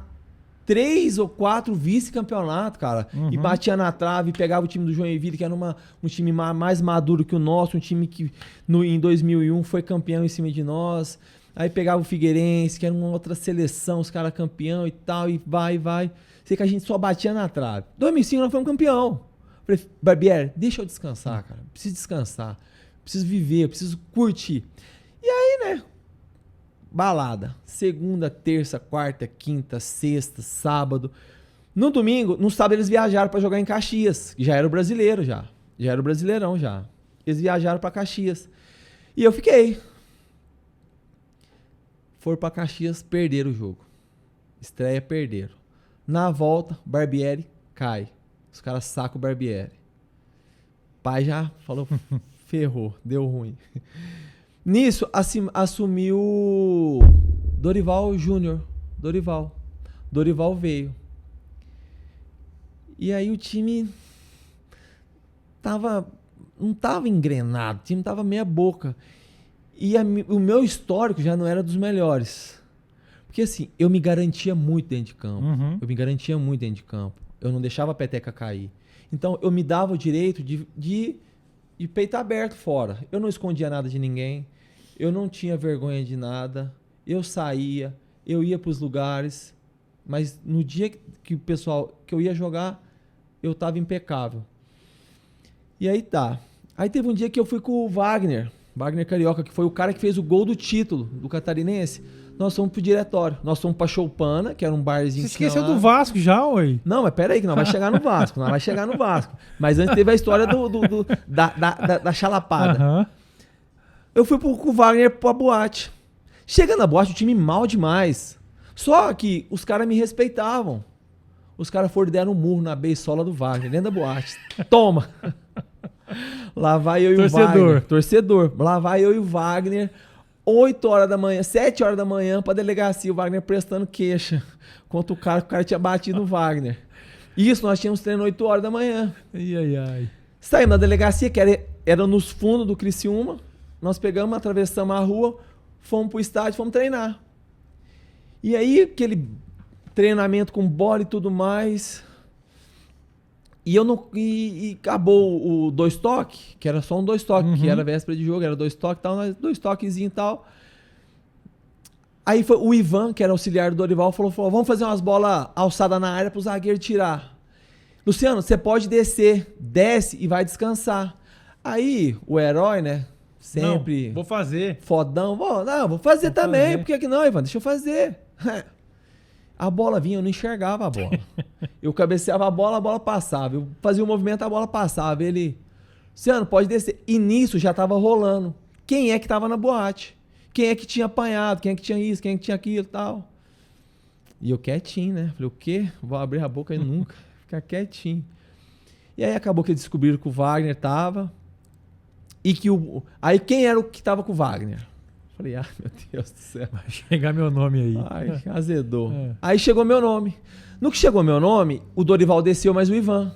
3 ou 4 vice-campeonato, cara, e batia na trave, pegava o time do Joinville, que era um time mais maduro que o nosso, um time que em 2001 foi campeão em cima de nós. Aí pegava o Figueirense, que era uma outra seleção, os caras campeão e tal, e vai. Sei que a gente só batia na trave. 2005 nós fomos campeão. Falei, Barbieri, deixa eu descansar, cara. Preciso descansar. Preciso viver, preciso curtir. E aí, né? Balada. Segunda, terça, quarta, quinta, sexta, sábado. No domingo, no sábado eles viajaram pra jogar em Caxias, que já era o brasileiro já. Já era o brasileirão já. Eles viajaram pra Caxias. E eu fiquei. Foram pra Caxias, perderam o jogo. Estreia, perderam. Na volta, Barbieri cai. Os caras sacam o Barbieri. Pai já falou, ferrou, deu ruim. Nisso, assumiu Dorival Júnior. Dorival veio. E aí o time não tava engrenado, o time tava meia boca. E o meu histórico já não era dos melhores. Porque assim, eu me garantia muito dentro de campo. Eu não deixava a peteca cair. Então eu me dava o direito de peito aberto fora. Eu não escondia nada de ninguém. Eu não tinha vergonha de nada. Eu saía, eu ia para os lugares. Mas no dia que eu ia jogar, eu tava impecável. E aí tá. Aí teve um dia que eu fui com o Wagner Carioca, que foi o cara que fez o gol do título do Catarinense. Nós fomos pro diretório. Nós fomos pra Choupana, que era um barzinho. Você esqueceu do Vasco já, ué? Não, mas pera aí que nós vai chegar no Vasco. Mas antes teve a história da chalapada. Uhum. Eu fui com o Wagner pra boate. Chegando na boate, o time mal demais. Só que os caras me respeitavam. Os caras foram e deram um murro na beisola do Wagner, dentro da boate. Toma! Lá vai eu e o Wagner. Torcedor. Lá vai eu e o Wagner, 8 horas da manhã, 7 horas da manhã, pra delegacia, o Wagner prestando queixa contra o cara tinha batido no Wagner. Isso, nós tínhamos treino 8 horas da manhã. Ai. Saímos da delegacia, que era nos fundos do Criciúma. Nós pegamos, atravessamos a rua, fomos pro estádio, fomos treinar. E aí, aquele treinamento com bola e tudo mais. E acabou o 2 toques, que era só um 2 toques, que era véspera de jogo, era 2 toques e tal, 2 toquezinhos e tal. Aí foi o Ivan, que era auxiliar do Dorival, falou, vamos fazer umas bolas alçadas na área pro zagueiro tirar. Luciano, você pode descer, desce e vai descansar. Aí, o herói, né? Sempre Não, vou fazer. fodão. Vou fazer também. Por que não, Ivan? Deixa eu fazer. A bola vinha, eu não enxergava a bola. Eu cabeceava a bola passava. Eu fazia o movimento, a bola passava. Ele, Luciano, pode descer. E nisso já tava rolando. Quem é que tava na boate? Quem é que tinha apanhado? Quem é que tinha isso? Quem é que tinha aquilo e tal? E eu quietinho, né? Falei, o quê? Vou abrir a boca e nunca. Ficar quietinho. E aí acabou que descobriram que o Wagner tava. E que aí quem era o que tava com o Wagner? Falei, ai meu Deus do céu. Vai chegar meu nome aí. Ai, azedou. É. Aí chegou meu nome. No que chegou meu nome, o Dorival desceu, mas o Ivan.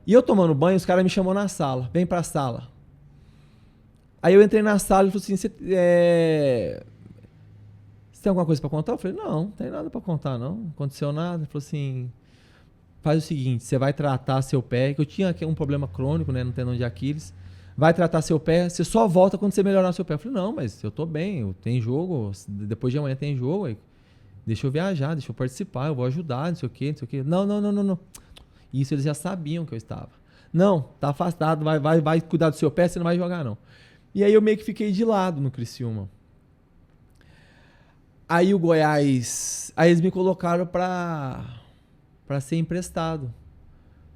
E eu tomando banho, os caras me chamou na sala. Vem pra sala. Aí eu entrei na sala e falei assim, você tem alguma coisa pra contar? Eu falei, não tem nada pra contar não aconteceu nada. Ele falou assim, faz o seguinte, você vai tratar seu pé, que eu tinha aqui um problema crônico, né, no tendão de Aquiles, vai tratar seu pé, você só volta quando você melhorar seu pé. Eu falei, não, mas eu tô bem, eu tenho jogo, depois de amanhã tem jogo, aí, deixa eu viajar, deixa eu participar, eu vou ajudar, não sei o quê. Não. Isso eles já sabiam que eu estava. Não, tá afastado, vai cuidar do seu pé, você não vai jogar não. E aí eu meio que fiquei de lado no Criciúma. Aí o Goiás... Aí eles me colocaram pra ser emprestado.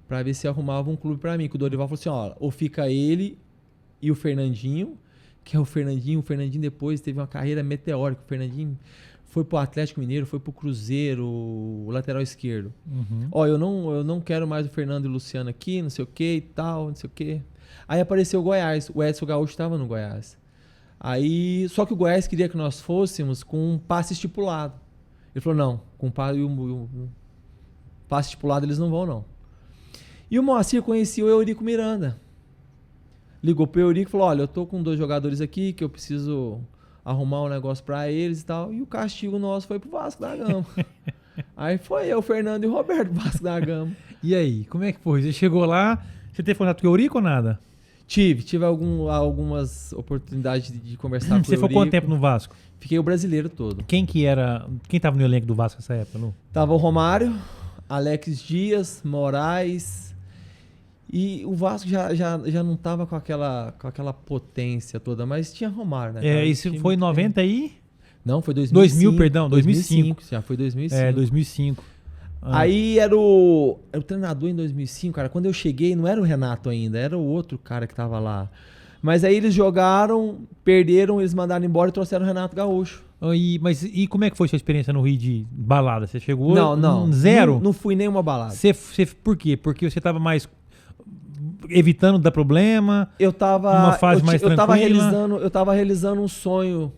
Pra ver se arrumava um clube pra mim. Que o Dorival falou assim, ó, ou fica ele e o Fernandinho, que é o Fernandinho. O Fernandinho depois teve uma carreira meteórica. O Fernandinho foi pro Atlético Mineiro, foi pro Cruzeiro, o lateral esquerdo. Uhum. Ó, eu não quero mais o Fernando e o Luciano aqui, não sei o que e tal, não sei o que. Aí apareceu o Goiás, o Edson Gaúcho estava no Goiás. Aí, só que o Goiás queria que nós fôssemos com um passe estipulado. Ele falou, não, com passe estipulado eles não vão não. E o Moacir conhecia o Eurico Miranda. Ligou pro Eurico e falou, olha, eu tô com 2 jogadores aqui que eu preciso arrumar um negócio pra eles e tal. E o castigo nosso foi pro Vasco da Gama. Aí foi eu, Fernando e o Roberto Vasco da Gama. E aí, como é que foi? Você chegou lá, você teve contato com o Eurico ou nada? Tive algumas oportunidades de conversar com o Eurico. Você ficou quanto tempo no Vasco? Fiquei o brasileiro todo. Quem tava no elenco do Vasco nessa época, Lu? Tava o Romário, Alex Dias, Moraes. E o Vasco já não tava com aquela potência toda, mas tinha Romário, né? Cara? Isso foi em 90 aí? Não, foi 2005. 2000, perdão, 2005. Já foi 2005. 2005. Aí era o treinador em 2005, cara. Quando eu cheguei, não era o Renato ainda, era o outro cara que tava lá. Mas aí eles jogaram, perderam, eles mandaram embora e trouxeram o Renato Gaúcho. Mas como é que foi sua experiência no Rio de balada? Você chegou? Não. Zero? Não fui nenhuma balada. Por quê? Porque você tava mais evitando dar problema? Eu tava numa fase mais tranquila? Eu tava realizando um sonho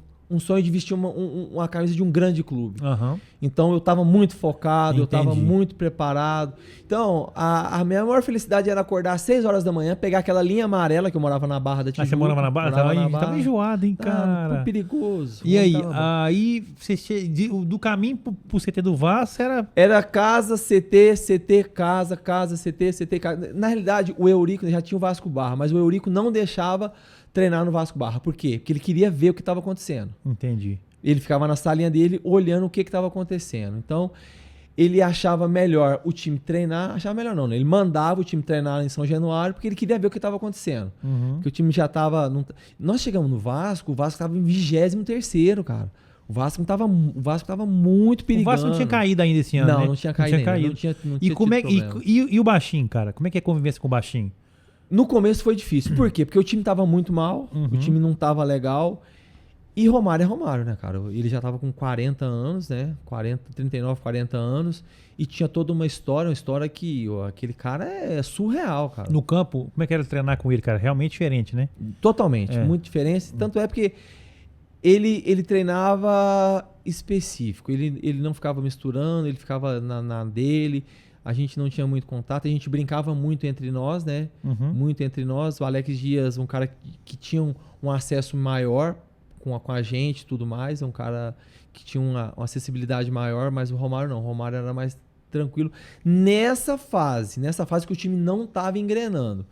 de vestir uma camisa de um grande clube. Uhum. Então eu tava muito focado, Entendi. eu tava muito preparado. Então a minha maior felicidade era acordar às 6 horas da manhã, pegar aquela linha amarela que eu morava na Barra da Tijuca. Você morava na Barra? Tava enjoado, hein, cara? Tava perigoso. E aí você do caminho pro CT do Vasco era casa, CT, casa, CT, casa. Na realidade, o Eurico já tinha o Vasco Barra, mas o Eurico não deixava treinar no Vasco Barra. Por quê? Porque ele queria ver o que estava acontecendo. Entendi. Ele ficava na salinha dele olhando o que estava acontecendo. Então, ele achava melhor o time treinar. Achava melhor não, né? Ele mandava o time treinar em São Januário porque ele queria ver o que estava acontecendo. Uhum. Porque o time já estava... Nós chegamos no Vasco, o Vasco estava em 23º, cara. O Vasco estava muito perigando. O Vasco não tinha caído ainda esse ano, né? Não tinha caído ainda. Não tinha e o Baixinho, cara? Como é que é a convivência com o Baixinho? No começo foi difícil. Por quê? Porque o time tava muito mal, o time não tava legal. E Romário é Romário, né, cara? Ele já tava com 40 anos, né? 39, 40 anos. E tinha toda uma história que aquele cara é surreal, cara. No campo, como é que era treinar com ele, cara? Realmente diferente, né? Totalmente, muito diferente. Tanto é porque ele treinava específico. Ele não ficava misturando, ele ficava na dele. A gente não tinha muito contato, a gente brincava muito entre nós, né? Muito entre nós. O Alex Dias, um cara que tinha um acesso maior com a gente e tudo mais. É um cara que tinha uma acessibilidade maior, mas o Romário não. O Romário era mais tranquilo. Nessa fase que o time não estava engrenando.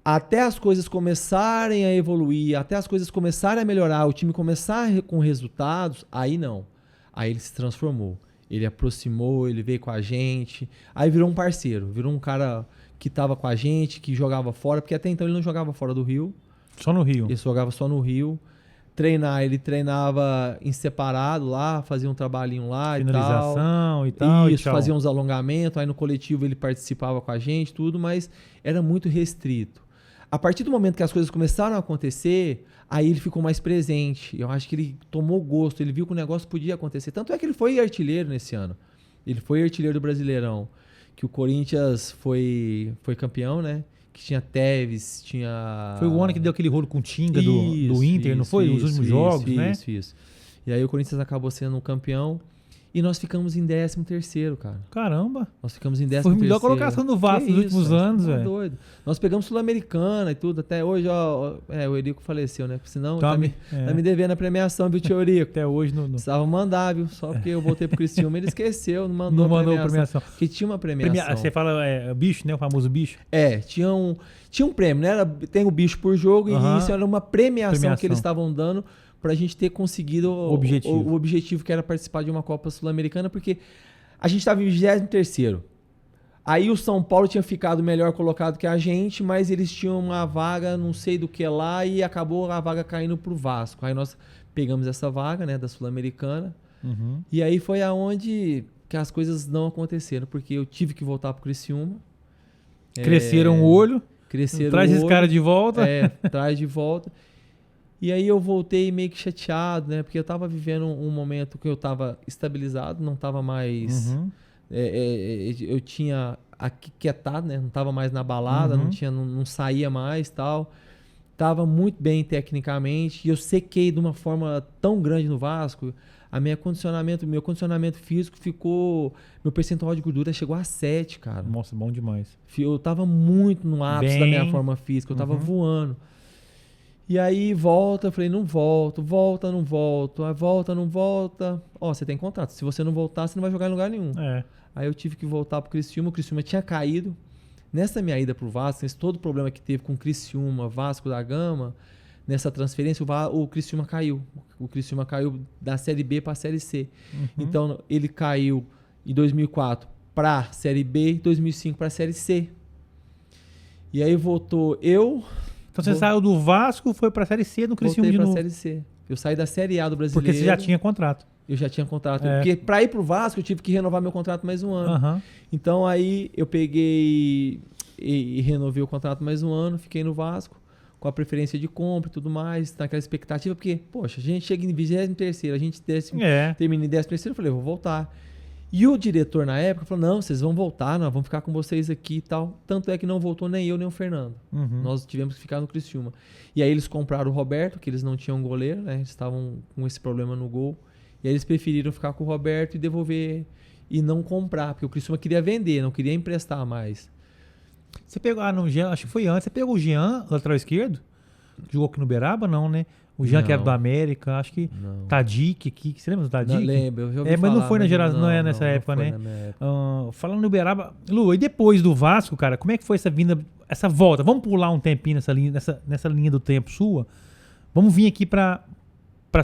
Até as coisas começarem a evoluir, até as coisas começarem a melhorar, o time começar com resultados, aí não. Aí ele se transformou. Ele aproximou, ele veio com a gente. Aí virou um parceiro, virou um cara que tava com a gente, que jogava fora, porque até então ele não jogava fora do Rio. Só no Rio. Ele jogava só no Rio. Ele treinava em separado lá, fazia um trabalhinho lá Finalização e tal. Isso, fazia uns alongamentos, aí no coletivo ele participava com a gente, tudo, mas era muito restrito. A partir do momento que as coisas começaram a acontecer, aí ele ficou mais presente. Eu acho que ele tomou gosto, ele viu que o negócio podia acontecer. Tanto é que ele foi artilheiro nesse ano. Ele foi artilheiro do Brasileirão, que o Corinthians foi campeão, né? Que tinha Tevez, tinha... Foi o ano que deu aquele rolo com o Tinga do Inter, não foi? Os últimos jogos, né? Isso. E aí o Corinthians acabou sendo um campeão e nós ficamos em 13º, cara. Caramba! Nós ficamos em 13º. Foi a melhor colocação do Vasco nos últimos anos, velho. Doido. Nós pegamos Sul-Americana e tudo. Até hoje, ó, o Eurico faleceu, né? Senão tá me devendo a premiação, viu, tio Eurico? Até hoje não. Precisava mandar, viu? Só porque eu voltei pro Criciúma, ele esqueceu, não mandou a premiação. Porque tinha uma premiação. Você fala bicho, né? O famoso bicho? Tinha um prêmio, né? Tem o bicho por jogo e isso era uma premiação que eles estavam dando pra gente ter conseguido o objetivo que era participar de uma Copa Sul-Americana, porque a gente estava em 23º. Aí o São Paulo tinha ficado melhor colocado que a gente, mas eles tinham uma vaga, não sei do que lá, e acabou a vaga caindo pro Vasco. Aí nós pegamos essa vaga, né, da Sul-Americana, e aí foi aonde que as coisas não aconteceram, porque eu tive que voltar pro Criciúma. Cresceram o olho. Traz esse cara de volta. Traz de volta. E aí eu voltei meio que chateado, né? Porque eu tava vivendo um momento que eu tava estabilizado, não tava mais... eu tinha aquietado, né? Não tava mais na balada, não saía mais e tal. Tava muito bem tecnicamente. E eu sequei de uma forma tão grande no Vasco. Meu condicionamento físico ficou... Meu percentual de gordura chegou a 7, cara. Nossa, bom demais. Eu tava muito no ápice da minha forma física. Eu tava voando. E aí eu falei, não volto, não volto. Aí volta, não volta. Você tem contrato. Se você não voltar, você não vai jogar em lugar nenhum. Aí eu tive que voltar pro Criciúma. O Criciúma tinha caído. Nessa minha ida pro Vasco, nesse todo o problema que teve com o Criciúma, Vasco da Gama, nessa transferência, o Criciúma caiu. O Criciúma caiu da Série B para a Série C. Então, ele caiu em 2004 para a Série B e 2005 para a Série C. E aí voltou eu... Então você saiu do Vasco, foi pra Série C no Criciúma de novo? Voltei pra Série C. Eu saí da Série A do Brasileiro. Porque você já tinha contrato. Eu já tinha contrato. Porque pra ir pro Vasco, eu tive que renovar meu contrato mais um ano. Então aí eu peguei e renovei o contrato mais um ano, fiquei no Vasco, com a preferência de compra e tudo mais, naquela expectativa, porque, poxa, a gente chega em 23º, a gente termina em 13º, eu falei, vou voltar. E o diretor na época falou, não, vocês vão voltar, nós vamos ficar com vocês aqui e tal. Tanto é que não voltou nem eu, nem o Fernando. Nós tivemos que ficar no Criciúma. E aí eles compraram o Roberto, que eles não tinham goleiro, né? Eles estavam com esse problema no gol. E aí eles preferiram ficar com o Roberto e devolver e não comprar, porque o Criciúma queria vender, não queria emprestar mais. Você pegou, no Jean, acho que foi antes, você pegou o Jean, lateral esquerdo? Jogou aqui no Uberaba, não, né? O Jean, que era do América, acho que Tadic aqui. Você lembra do Tadic? Não lembro, eu já ouvi mas falar, não foi na geração, não é nessa época, né? Falando no Uberaba, Lu, e depois do Vasco, cara, como é que foi essa vinda, essa volta? Vamos pular um tempinho nessa linha do tempo sua? Vamos vir aqui pra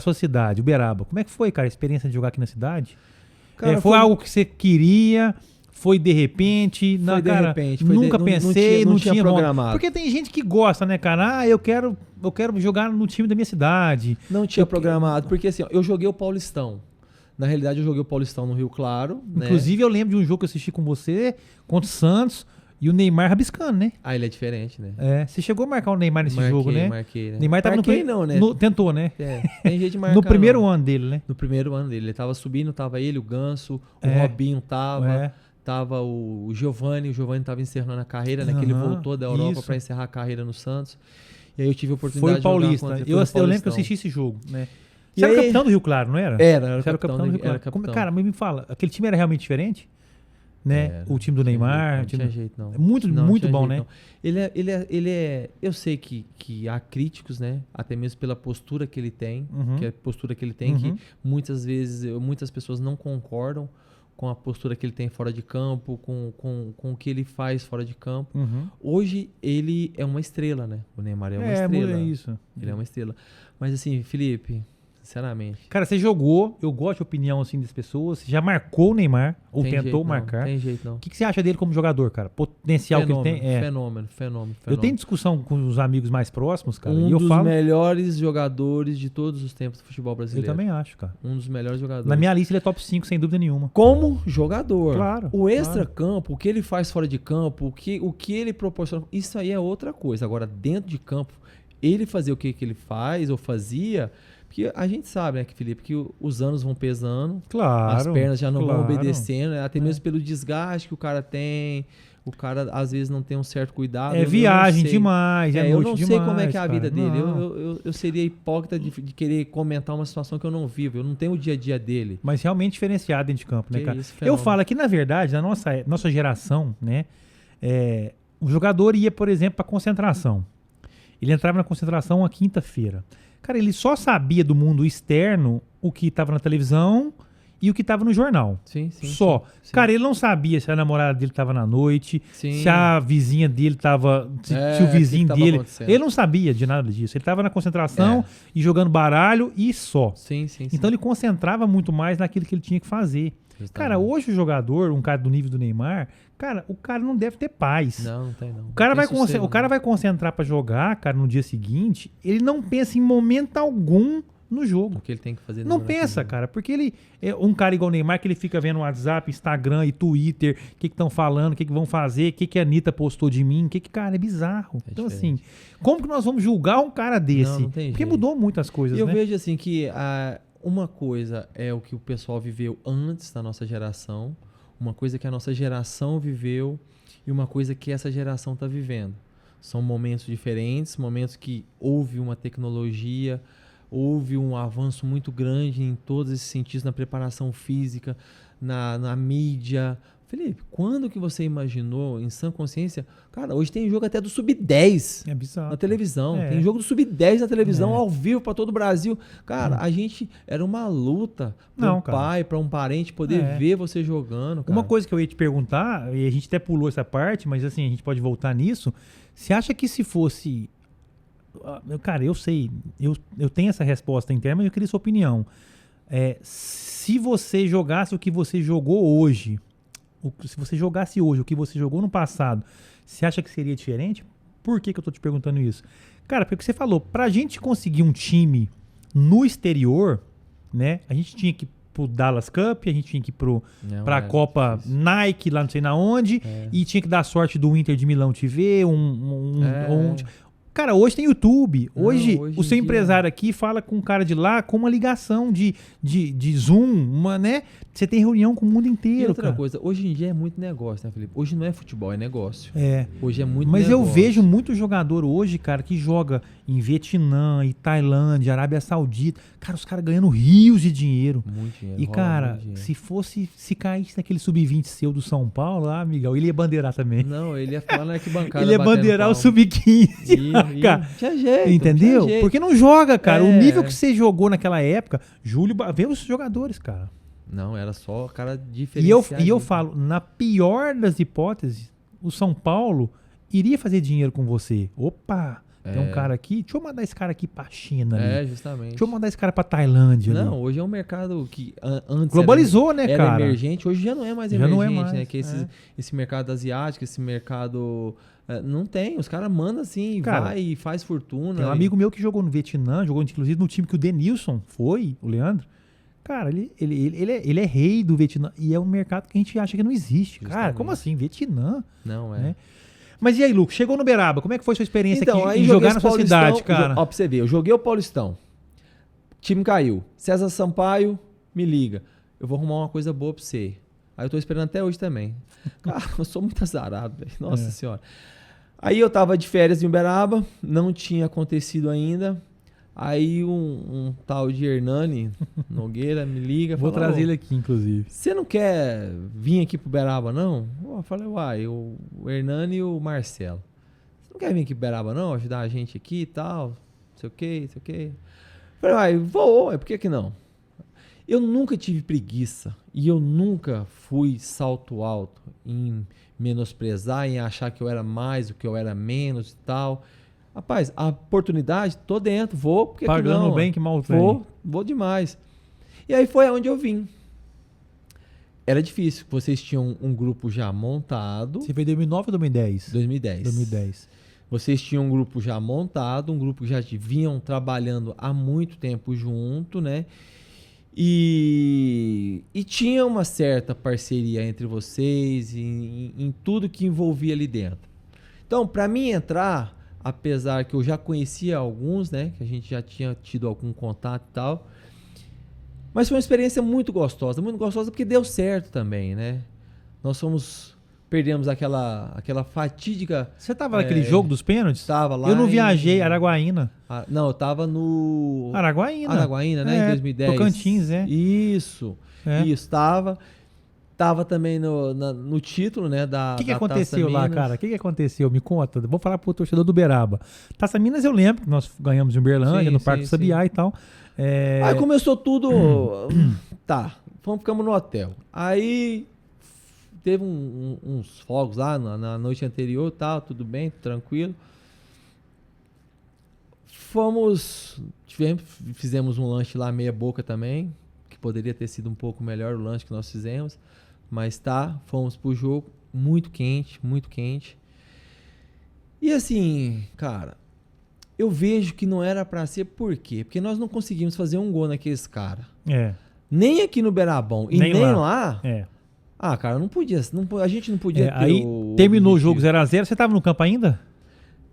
sua cidade, Uberaba. Como é que foi, cara, a experiência de jogar aqui na cidade? Cara, foi algo que você queria... Foi de repente, nunca pensei, não tinha programado. Porque tem gente que gosta, né, cara? Eu quero jogar no time da minha cidade. Não tinha programado, porque assim, eu joguei o Paulistão. Na realidade, eu joguei o Paulistão no Rio Claro. Inclusive, né? Eu lembro de um jogo que eu assisti com você, contra o Santos, e o Neymar rabiscando, né? Ele é diferente, né? Você chegou a marcar o Neymar nesse jogo, né? Marquei, né? Neymar tava não, né? Tentou, né? Tem jeito de marcar. No primeiro ano dele, né? No primeiro ano dele. Ele tava subindo, tava ele, o Ganso, o Robinho tava... Tava o Giovani tava encerrando a carreira, né? Que ele voltou da Europa para encerrar a carreira no Santos. E aí eu tive a oportunidade de jogar contra ele. Eu lembro que eu assisti esse jogo, né? Você era capitão do Rio Claro, não era? Era o capitão do Rio Claro. Cara, mas me fala, aquele time era realmente diferente? Né? O time do Neymar. Não tinha jeito, não. Muito bom, né? Não. Ele é. Eu sei que há críticos, né? Até mesmo pela postura que ele tem, que é a postura que ele tem, que muitas vezes muitas pessoas não concordam com a postura que ele tem fora de campo, com o que ele faz fora de campo. Hoje ele é uma estrela, né? O Neymar é uma estrela. É isso. Ele é uma estrela. Mas assim, Felipe, sinceramente. Cara, você jogou, eu gosto de opinião assim das pessoas, você já marcou o Neymar, ou Tem tentou jeito, marcar. Não tem jeito não. O que você acha dele como jogador, cara? Potencial que ele tem? Fenômeno. Eu tenho discussão com os amigos mais próximos, cara, Um e eu dos falo... melhores jogadores de todos os tempos do futebol Eu brasileiro. também acho, cara. Um dos melhores jogadores. Na minha lista ele é top 5, sem dúvida nenhuma. Como jogador. Claro, O extra-campo, o que ele faz fora de campo, o que ele proporciona, isso aí é outra coisa. Agora, dentro de campo, ele fazer o que ele faz ou fazia... Porque a gente sabe, né, Felipe, que os anos vão pesando, Claro. as pernas já não vão claro. obedecendo, né, até mesmo pelo desgaste que o cara tem, o cara às vezes não tem um certo cuidado. É viagem demais, é eu noite não sei demais, como é que é a vida cara. dele. Não. Eu seria hipócrita de querer comentar uma situação que eu não vivo, eu não tenho o dia a dia dele. Mas realmente diferenciado dentro de campo, né, Que cara? isso, Eu fenômeno. falo que, na verdade, na nossa geração, né, o jogador ia, por exemplo, pra concentração. Ele entrava na concentração uma quinta-feira. Cara, ele só sabia do mundo externo o que estava na televisão e o que estava no jornal. Sim. Só. Sim. Cara, ele não sabia se a namorada dele estava na noite, Sim. se a vizinha dele estava. Se o o vizinho que tava dele. acontecendo. Ele não sabia de nada disso. Ele estava na concentração e jogando baralho e só. Sim. Então ele concentrava muito mais naquilo que ele tinha que fazer. Justamente. Cara, hoje o jogador, um cara do nível do Neymar, cara, o cara não deve ter paz. Não tem não. O cara, Tem vai sossego, o cara vai concentrar pra jogar, cara, no dia seguinte, ele não pensa em momento algum no jogo. o que ele tem que fazer. Não naquele pensa, jogo. cara, porque ele é um cara igual o Neymar, que ele fica vendo WhatsApp, Instagram e Twitter, o que estão falando, o que vão fazer, o que a Anitta postou de mim, cara, é bizarro. Então, assim, como que nós vamos julgar um cara desse? Não tem Porque jeito. mudou muitas coisas, E eu né? vejo assim que uma coisa é o que o pessoal viveu antes da nossa geração, uma coisa que a nossa geração viveu e uma coisa que essa geração está vivendo. São momentos diferentes, momentos que houve uma tecnologia, houve um avanço muito grande em todos esses sentidos, na preparação física, na mídia. Felipe, quando que você imaginou, em sã consciência, cara, hoje tem jogo até do Sub-10 É bizarro. na televisão. É. Tem jogo do Sub-10 na televisão, É. ao vivo para todo o Brasil. Cara, a gente era uma luta para Não, um cara. pai, para um parente poder É. ver você jogando, cara. Uma coisa que eu ia te perguntar, e a gente até pulou essa parte, mas assim, a gente pode voltar nisso. Você acha que se fosse. Cara, eu sei, eu tenho essa resposta interna, mas eu queria sua opinião. Se você jogasse o que você jogou hoje, se você jogasse hoje o que você jogou no passado, você acha que seria diferente? Por que eu tô te perguntando isso? Cara, porque você falou, pra gente conseguir um time no exterior, né, a gente tinha que ir pro Dallas Cup, a gente tinha que ir Não, pra é Copa difícil. Nike, lá não sei na onde, e tinha que dar sorte do Inter de Milão te ver, Cara, hoje tem YouTube. Hoje hoje o seu em dia- empresário aqui fala com um cara de lá com uma ligação de Zoom, né? Você tem reunião com o mundo E inteiro, outra cara. coisa, hoje em dia é muito negócio, né, Felipe? Hoje não é futebol, é negócio. É. Hoje é muito Mas negócio. eu vejo muito jogador hoje, cara, que joga em Vietnã, em Tailândia, Arábia Saudita. Cara, os caras ganhando rios de dinheiro. Muito dinheiro. E, rola cara, muito dinheiro. se caísse naquele sub-20 seu do São Paulo, amigão, ele ia bandeirar também. Não, ele ia falar na arquibancada. Ele ia batendo bandeirar o palma. sub-15 lá, cara. Tinha jeito. Entendeu? tinha jeito. Porque não joga, cara. O É. nível que você jogou naquela época, vê os jogadores, cara. Não, era só cara E diferenciado. eu falo, na pior das hipóteses, o São Paulo iria fazer dinheiro com você. Opa, tem um cara aqui, deixa eu mandar esse cara aqui pra China ali. Justamente. Deixa eu mandar esse cara pra Tailândia ali. Não, hoje é um mercado que antes Globalizou, né, era cara? emergente, hoje já não é mais Já não é emergente, mais, né? Que esse mercado asiático, esse mercado não tem, os caras mandam assim, Cara, vai e faz fortuna. Tem um amigo meu que jogou no Vietnã, jogou inclusive no time que o Denilson foi, o Leandro. Cara, ele é rei do Vietnã. E é um mercado que a gente acha que não existe. Cara, Justamente. como assim? Vietnã? Não, né? Mas e aí, Lucas? Chegou no Beraba. Como é que foi sua experiência Então, aqui aí em joguei jogar esse na sua Paulistão, cidade, cara? Ó, pra você ver, eu joguei o Paulistão. Time caiu. César Sampaio me liga. Eu vou arrumar uma coisa boa pra você. Aí eu tô esperando até hoje também. Cara, eu sou muito azarado, velho. Nossa senhora. Aí eu tava de férias em Uberaba, não tinha acontecido ainda. Aí um tal de Hernani Nogueira me liga. Vou fala, trazer ele aqui, inclusive. Você não quer vir aqui pro Uberaba, não? Eu falei, uai, o Hernani e o Marcelo. Você não quer vir aqui pro Uberaba, não? Ajudar a gente aqui e tal? Não sei o quê, não sei o quê. Eu falei, uai, vou, por que não? Eu nunca tive preguiça e eu nunca fui salto alto em menosprezar, em achar que eu era mais, o que eu era menos e tal. Rapaz, a oportunidade, tô dentro, vou, porque Pagando não, bem que mal tem. vou demais. E aí foi onde eu vim. Era difícil, vocês tinham um grupo já montado. Você veio em 2009 ou 2010? 2010. 2010. Vocês tinham um grupo já montado, um grupo que já vinham trabalhando há muito tempo junto, né? E tinha uma certa parceria entre vocês em tudo que envolvia ali dentro. Então, para mim entrar, apesar que eu já conhecia alguns, né? Que a gente já tinha tido algum contato e tal. Mas foi uma experiência muito gostosa porque deu certo também, né? Perdemos aquela fatídica... Você tava naquele jogo dos pênaltis? Tava lá. Eu não viajei, Araguaína. Não, eu tava no... Araguaína, né? Em 2010. Tocantins, Isso. Isso, tava. Tava também no título, né? O que aconteceu lá, cara? O que aconteceu? Me conta. Vou falar pro torcedor do Uberaba. Taça Minas eu lembro que nós ganhamos em Uberlândia, no Parque do Sabiá e tal. Aí começou tudo... Tá, ficamos no hotel. Aí teve uns fogos lá na noite anterior, tal, tudo bem, tranquilo. Fizemos um lanche lá meia boca também, que poderia ter sido um pouco melhor o lanche que nós fizemos, mas fomos pro jogo muito quente, muito quente. E assim, cara, eu vejo que não era pra ser, por quê? Porque nós não conseguimos fazer um gol naqueles caras. Nem aqui no Berabão e nem lá. Cara, não podia, a gente não podia ter aí terminou o jogo 0x0, você tava no campo ainda?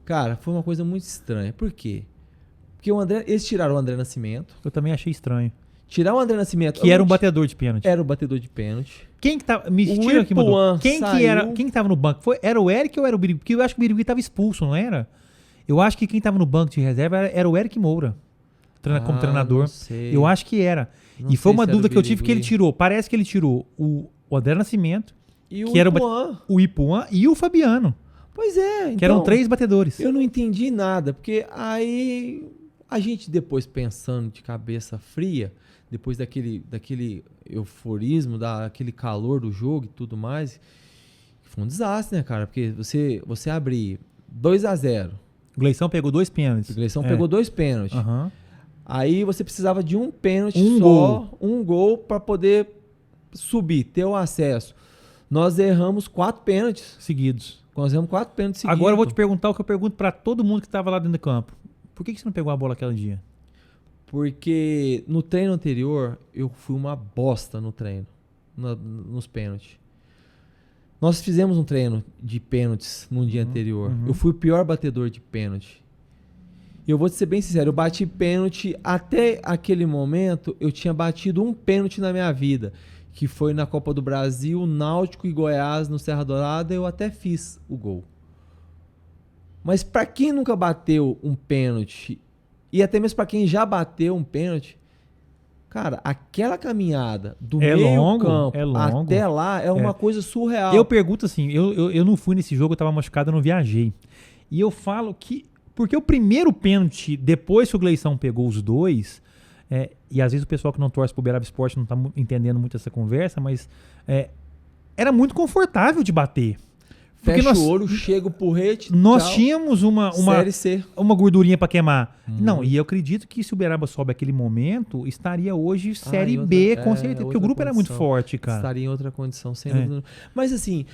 Cara, foi uma coisa muito estranha. Por quê? Porque eles tiraram o André Nascimento. Eu também achei estranho. Tirar o André Nascimento... Que era um batedor de pênalti. Era o batedor de pênalti. Quem que tava... Me tira aqui, mano. Quem que tava no banco? Era o Eric ou era o Birigui? Porque eu acho que o Birigui tava expulso, não era? Eu acho que quem tava no banco de reserva era o Eric Moura. Como treinador. Não sei. Eu acho que era. Não e foi uma sei se dúvida era o que eu tive, que ele Birigui. tirou. Parece que ele tirou o André Nascimento, E que era o Ipuã e o Fabiano. Pois é. Que eram 3 batedores. Eu não entendi nada, porque aí a gente depois pensando de cabeça fria, depois daquele euforismo, daquele calor do jogo e tudo mais, foi um desastre, né, cara? Porque você abrir 2x0. O Gleison pegou 2 pênaltis. O Gleison pegou 2 pênaltis. Aham. Aí você precisava de um pênalti um gol para poder subir, ter o acesso. Nós erramos 4 pênaltis. Seguidos. Nós erramos 4 pênaltis seguidos. Agora eu vou te perguntar o que eu pergunto pra todo mundo que tava lá dentro do campo. Por que você não pegou a bola aquele dia? Porque no treino anterior, eu fui uma bosta no treino, nos pênaltis. Nós fizemos um treino de pênaltis no dia anterior. Eu fui o pior batedor de pênalti. E eu vou te ser bem sincero, eu bati pênalti, até aquele momento, eu tinha batido um pênalti na minha vida, que foi na Copa do Brasil, Náutico e Goiás, no Serra Dourada, eu até fiz o gol. Mas pra quem nunca bateu um pênalti, e até mesmo pra quem já bateu um pênalti, cara, aquela caminhada do meio campo até lá é uma coisa surreal. Eu pergunto assim, eu não fui nesse jogo, eu tava machucado, eu não viajei. E eu falo que, porque o primeiro pênalti, depois que o Gleison pegou os 2, e às vezes o pessoal que não torce pro Uberaba Esporte não tá entendendo muito essa conversa, mas era muito confortável de bater. Porque Fecha o olho, chega o porrete, nós tchau, tínhamos Série C. uma gordurinha pra queimar. Não, e eu acredito que se o Uberaba sobe aquele momento, estaria hoje Série B, com certeza, porque o grupo era muito forte, cara. Estaria em outra condição, sem dúvida. Mas assim,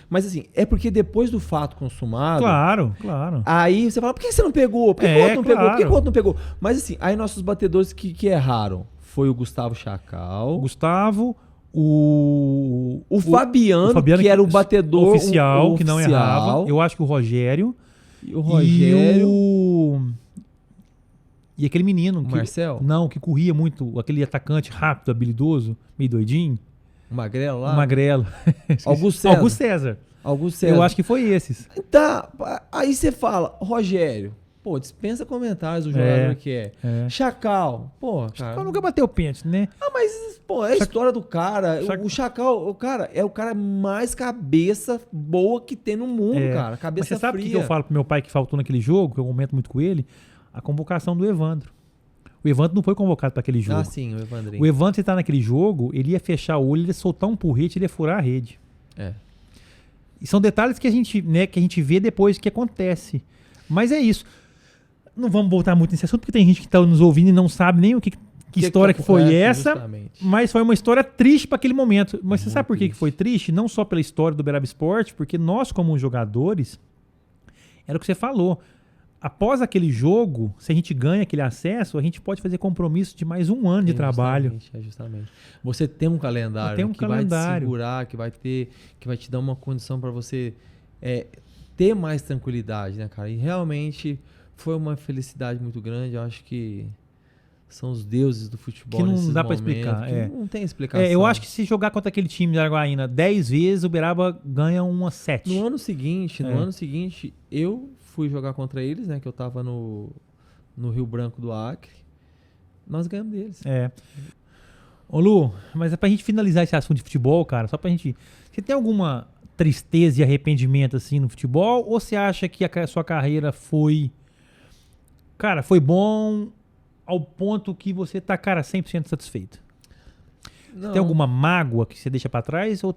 é porque depois do fato consumado... Claro. Aí você fala, por que você não pegou? Por que o outro não pegou? Por que o outro não pegou? Mas assim, aí nossos batedores que erraram foi o Gustavo Chacal. O Fabiano, que era o batedor oficial, que não errava. Eu acho que o Rogério. E aquele menino. O Marcel? Não, que corria muito. Aquele atacante rápido, habilidoso, meio doidinho. O Magrelo lá? O Magrelo. Augusto César. Eu acho que foi esses. Tá, aí você fala, Rogério. Pô, dispensa comentários do jogador que é. Chacal. Pô, cara. Chacal nunca bateu pênalti, né? Mas, pô, é a história do cara. O Chacal, o cara, é o cara mais cabeça boa que tem no mundo, cara. Cabeça fria. Mas você sabe o que eu falo pro meu pai que faltou naquele jogo, que eu comento muito com ele? A convocação do Evandro. O Evandro não foi convocado para aquele jogo. Ah, sim, o Evandrinho. O Evandro, se tá naquele jogo, ele ia fechar o olho, ele ia soltar um porrete, ele ia furar a rede. E são detalhes que a gente vê depois que acontece. Mas é isso. Não vamos voltar muito nesse assunto, porque tem gente que tá nos ouvindo e não sabe nem que história que foi essa, justamente. mas foi uma história triste para aquele momento. Mas você Muito sabe por que foi triste? Não só pela história do Uberaba Esporte, porque nós, como jogadores, era o que você falou. Após aquele jogo, se a gente ganha aquele acesso, a gente pode fazer compromisso de mais um ano de trabalho. Justamente. Você tem um calendário vai te segurar, que vai te dar uma condição para você ter mais tranquilidade, né, cara? E realmente foi uma felicidade muito grande. Eu acho que são os deuses do futebol que não nesses dá para momentos, explicar. Não tem explicação. Eu acho que se jogar contra aquele time de Araguaína 10 vezes, o Uberaba ganha uma 7. No ano seguinte, eu fui jogar contra eles, né? Que eu tava no Rio Branco do Acre. Nós ganhamos deles. Ô Lu, mas é pra gente finalizar esse assunto de futebol, cara, só pra gente... Você tem alguma tristeza e arrependimento, assim, no futebol? Ou você acha que a sua carreira foi... Cara, foi bom ao ponto que você tá, cara, 100% satisfeito? Não. Tem alguma mágoa que você deixa pra trás ou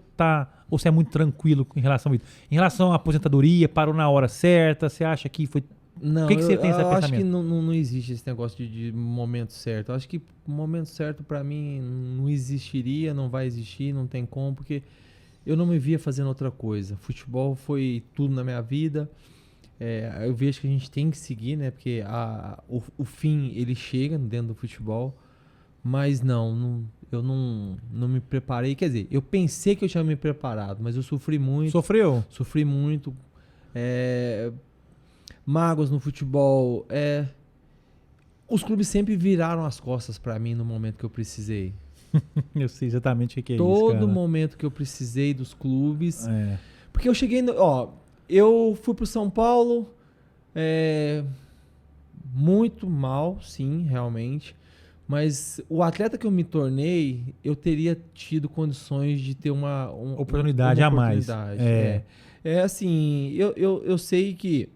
você é muito tranquilo em relação a isso? Em relação à aposentadoria, parou na hora certa, você acha que foi... Não, o que você tem esse pensamento? Eu acho que não existe esse negócio de momento certo. Eu acho que o momento certo pra mim não existiria, não vai existir, não tem como, porque eu não me via fazendo outra coisa. Futebol foi tudo na minha vida. Eu vejo que a gente tem que seguir, né? Porque o fim, ele chega dentro do futebol. Mas eu não me preparei. Quer dizer, eu pensei que eu tinha me preparado, mas eu sofri muito. Sofreu? Sofri muito. Mágoas no futebol. Os clubes sempre viraram as costas pra mim no momento que eu precisei. Eu sei exatamente o que é isso, Todo momento que eu precisei dos clubes. Porque eu cheguei... eu fui pro São Paulo muito mal, sim, realmente. Mas o atleta que eu me tornei, eu teria tido condições de ter uma oportunidade a mais. Assim, eu sei que...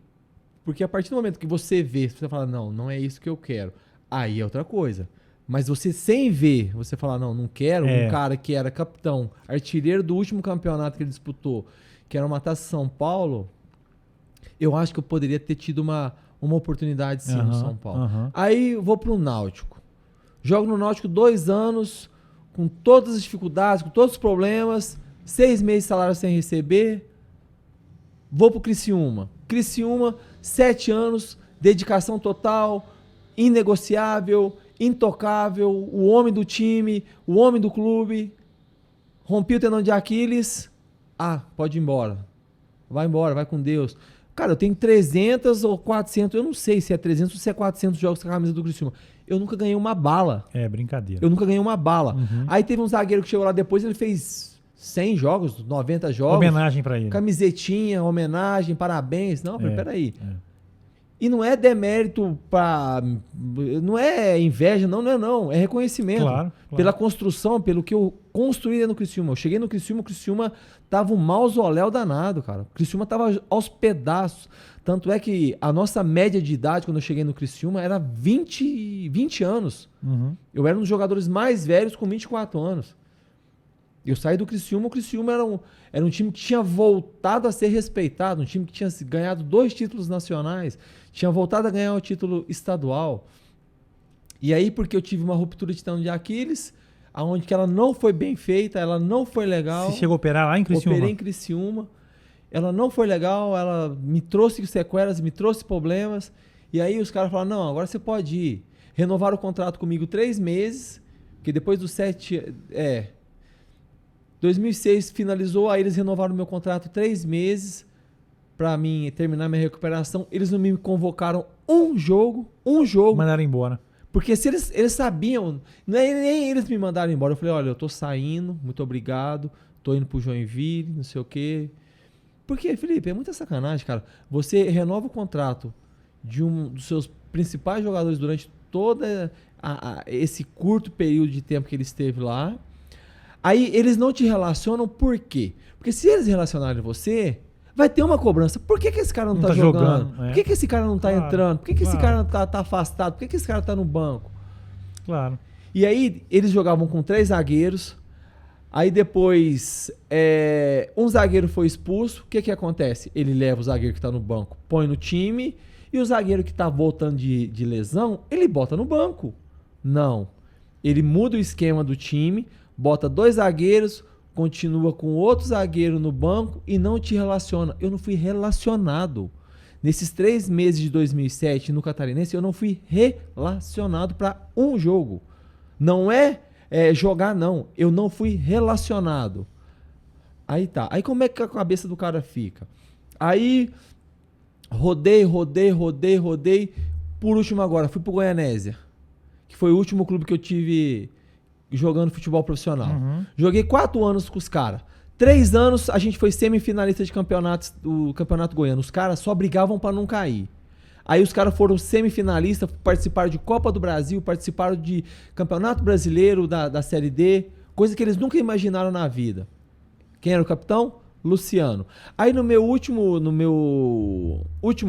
Porque a partir do momento que você vê, você fala, não é isso que eu quero. Aí é outra coisa. Mas você sem ver, você fala, não quero. Um cara que era capitão, artilheiro do último campeonato que ele disputou, que era uma Taça São Paulo, eu acho que eu poderia ter tido uma oportunidade sim no São Paulo. Aí eu vou pro Náutico. Jogo no Náutico 2 anos, com todas as dificuldades, com todos os problemas, 6 meses de salário sem receber. Vou pro Criciúma. Criciúma, 7 anos, dedicação total, inegociável, intocável, o homem do time, o homem do clube. Rompi o tendão de Aquiles. Pode ir embora. Vai embora, vai com Deus. Cara, eu tenho 300 ou 400, eu não sei se é 300 ou se é 400 jogos com a camisa do Criciúma. Eu nunca ganhei uma bala. Brincadeira. Eu nunca ganhei uma bala. Aí teve um zagueiro que chegou lá depois, ele fez 100 jogos, 90 jogos. Homenagem pra ele. Camisetinha, homenagem, parabéns. Não, peraí. E não é demérito não é inveja, não. É reconhecimento. Claro. Pela construção, pelo que eu construí no Criciúma. Eu cheguei no Criciúma, o Criciúma tava um mausoléu danado, cara. O Criciúma tava aos pedaços. Tanto é que a nossa média de idade, quando eu cheguei no Criciúma, era 20 anos. Eu era um dos jogadores mais velhos com 24 anos. Eu saí do Criciúma, o Criciúma era um time que tinha voltado a ser respeitado, um time que tinha ganhado 2 títulos nacionais, tinha voltado a ganhar o título estadual. E aí, porque eu tive uma ruptura de tendão de Aquiles, aonde que ela não foi bem feita, ela não foi legal. Você chegou a operar lá em Criciúma? Operei em Criciúma. Ela não foi legal, ela me trouxe sequelas, me trouxe problemas. E aí os caras falaram, não, agora você pode ir. Renovaram o contrato comigo 3 meses, que depois dos 2006 finalizou, aí eles renovaram o meu contrato 3 meses para mim terminar minha recuperação. Eles não me convocaram um jogo. Mandaram embora. Porque se eles sabiam, nem eles me mandaram embora. Eu falei, olha, eu tô saindo, muito obrigado, tô indo pro Joinville, não sei o quê. Porque, Felipe, é muita sacanagem, cara. Você renova o contrato de um dos seus principais jogadores durante todo esse curto período de tempo que ele esteve lá. Aí eles não te relacionam por quê? Porque se eles relacionarem você, vai ter uma cobrança. Por que esse cara não tá jogando? Por que esse cara não tá entrando? Por que esse cara tá afastado? Por que esse cara tá no banco? Claro. E aí eles jogavam com 3 zagueiros. Aí depois um zagueiro foi expulso. O que acontece? Ele leva o zagueiro que tá no banco, põe no time E o zagueiro que tá voltando de lesão, ele bota no banco. Não. Ele muda o esquema do time, bota 2 zagueiros, continua com outro zagueiro no banco e não te relaciona. Eu não fui relacionado. Nesses 3 meses de 2007 no Catarinense, eu não fui relacionado para um jogo. Não é jogar, não. Eu não fui relacionado. Aí tá. Aí como é que a cabeça do cara fica? Aí rodei. Por último agora, fui pro Goianésia, que foi o último clube que eu tive jogando futebol profissional. Joguei 4 anos com os caras. 3 anos a gente foi semifinalista de campeonatos do Campeonato Goiano. Os caras só brigavam pra não cair. Aí os caras foram semifinalistas, participaram de Copa do Brasil, participaram de Campeonato Brasileiro da Série D, coisa que eles nunca imaginaram na vida. Quem era o capitão? Luciano. Aí no meu último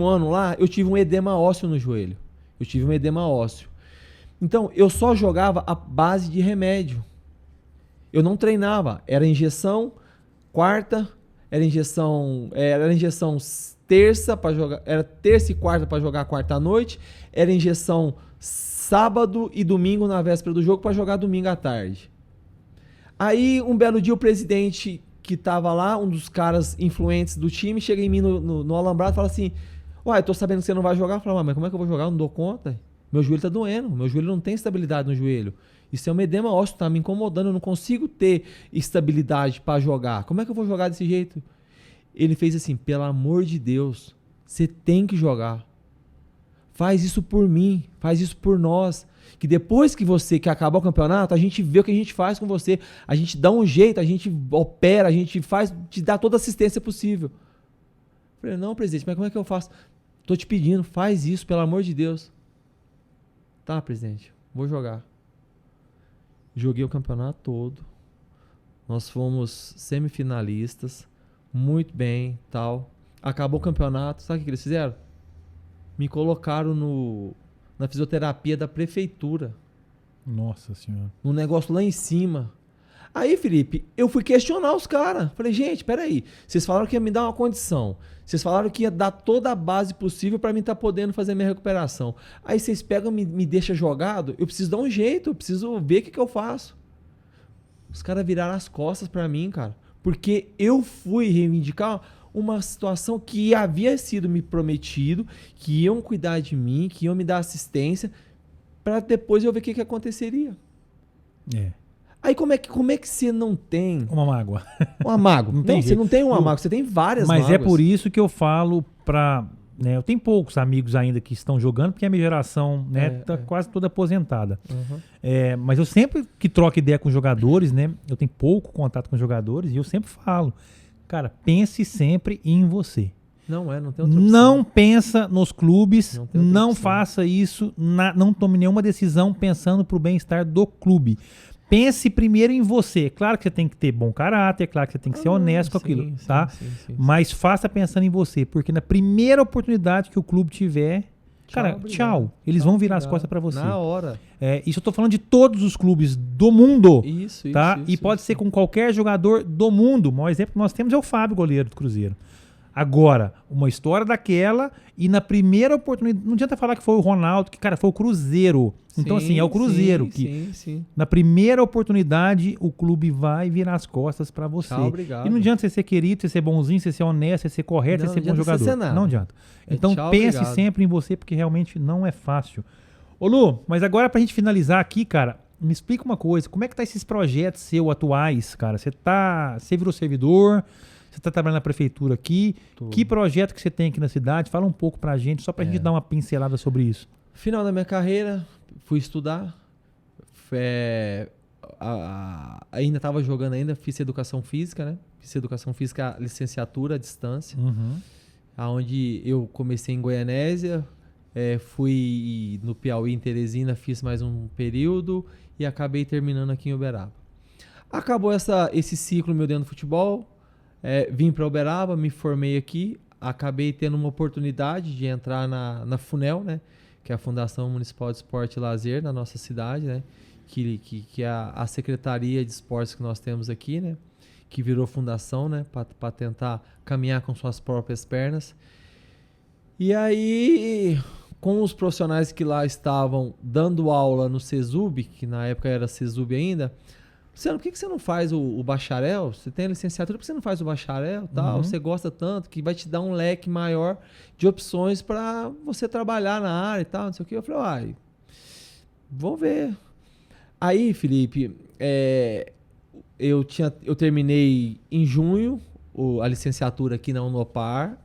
ano lá, eu tive um edema ósseo no joelho. Então, eu só jogava à base de remédio. Eu não treinava. Era injeção quarta, era injeção terça para jogar, era terça e quarta para jogar quarta à noite, era injeção sábado e domingo na véspera do jogo para jogar domingo à tarde. Aí, um belo dia, o presidente que tava lá, um dos caras influentes do time, chega em mim no alambrado e fala assim: uai, eu tô sabendo que você não vai jogar. Eu falo: mas como é que eu vou jogar? Eu não dou conta. Meu joelho tá doendo, meu joelho não tem estabilidade no joelho. Isso é um edema ósseo, tá me incomodando, eu não consigo ter estabilidade para jogar. Como é que eu vou jogar desse jeito? Ele fez assim: pelo amor de Deus, você tem que jogar. Faz isso por mim, faz isso por nós. Que depois que acabar o campeonato, a gente vê o que a gente faz com você. A gente dá um jeito, a gente opera, a gente faz, te dá toda a assistência possível. Eu falei: não, presidente, mas como é que eu faço? Tô te pedindo, faz isso, pelo amor de Deus. Tá, presidente, vou jogar. Joguei o campeonato todo. Nós fomos semifinalistas. Muito bem, tal. Acabou o campeonato. Sabe o que eles fizeram? Me colocaram na fisioterapia da prefeitura. Nossa senhora. Um negócio lá em cima. Aí, Felipe, eu fui questionar os caras. Falei: gente, peraí. Vocês falaram que ia me dar uma condição. Vocês falaram que ia dar toda a base possível para mim estar podendo fazer minha recuperação. Aí vocês pegam e me deixam jogado. Eu preciso dar um jeito. Eu preciso ver o que eu faço. Os caras viraram as costas para mim, cara. Porque eu fui reivindicar uma situação que havia sido me prometido, que iam cuidar de mim, que iam me dar assistência, para depois eu ver o que aconteceria. Aí como é que você não tem... Uma mágoa. Uma mágoa. Não, tem você não tem uma mágoa, você tem várias mágoas. Mas é por isso que eu falo pra... Né, eu tenho poucos amigos ainda que estão jogando, porque a minha geração tá quase toda aposentada. Mas eu sempre que troco ideia com jogadores, né, eu tenho pouco contato com jogadores, e eu sempre falo: cara, pense sempre em você. Não tem outra opção. Não pensa nos clubes, não opção. faça isso, não tome nenhuma decisão pensando pro bem-estar do clube. Pense primeiro em você. Claro que você tem que ter bom caráter, claro que você tem que ser honesto com aquilo, tá? Sim. Mas faça pensando em você, porque na primeira oportunidade que o clube tiver, tchau. Eles vão virar as costas para você. Na hora. Isso eu tô falando de todos os clubes do mundo, tá? Isso, e pode ser com qualquer jogador do mundo. O maior exemplo que nós temos é o Fábio, goleiro do Cruzeiro. Agora, uma história daquela, e na primeira oportunidade, não adianta falar que foi o Ronaldo, que, cara, foi o Cruzeiro. Então, assim, é o Cruzeiro Sim. Na primeira oportunidade, o clube vai virar as costas pra você. Tchau, obrigado. E não adianta você ser querido, você ser bonzinho, você ser honesto, você ser correto, você ser bom jogador. Não adianta. Então, pense obrigado. sempre em você, porque realmente não é fácil. Ô, Lu, mas agora pra gente finalizar aqui, cara, me explica uma coisa. Como é que tá esses projetos seus atuais, cara? Você virou servidor... Você está trabalhando na prefeitura aqui. Que projeto que você tem aqui na cidade? Fala um pouco pra gente, só pra gente dar uma pincelada sobre isso. Final da minha carreira, fui estudar. Ainda estava jogando ainda, fiz educação física, né? Fiz educação física, licenciatura à distância. Onde eu comecei em Goianésia, fui no Piauí, em Teresina, fiz mais um período e acabei terminando aqui em Uberaba. Acabou esse ciclo meu dentro do futebol. Vim para Uberaba, me formei aqui, acabei tendo uma oportunidade de entrar na FUNEL, né, que é a Fundação Municipal de Esporte e Lazer na nossa cidade, né, que é a secretaria de esportes que nós temos aqui, né, que virou fundação, né, para tentar caminhar com suas próprias pernas. E aí, com os profissionais que lá estavam dando aula no CESUB, que na época era CESUB ainda, Luciano, por que você não faz o bacharel? Você tem a licenciatura, por que você não faz o bacharel? Tal? Uhum. Você gosta tanto que vai te dar um leque maior de opções para você trabalhar na área e tal, não sei o que. Eu falei, uai, vou ver. Aí, Felipe, eu terminei em junho a licenciatura aqui na Unopar.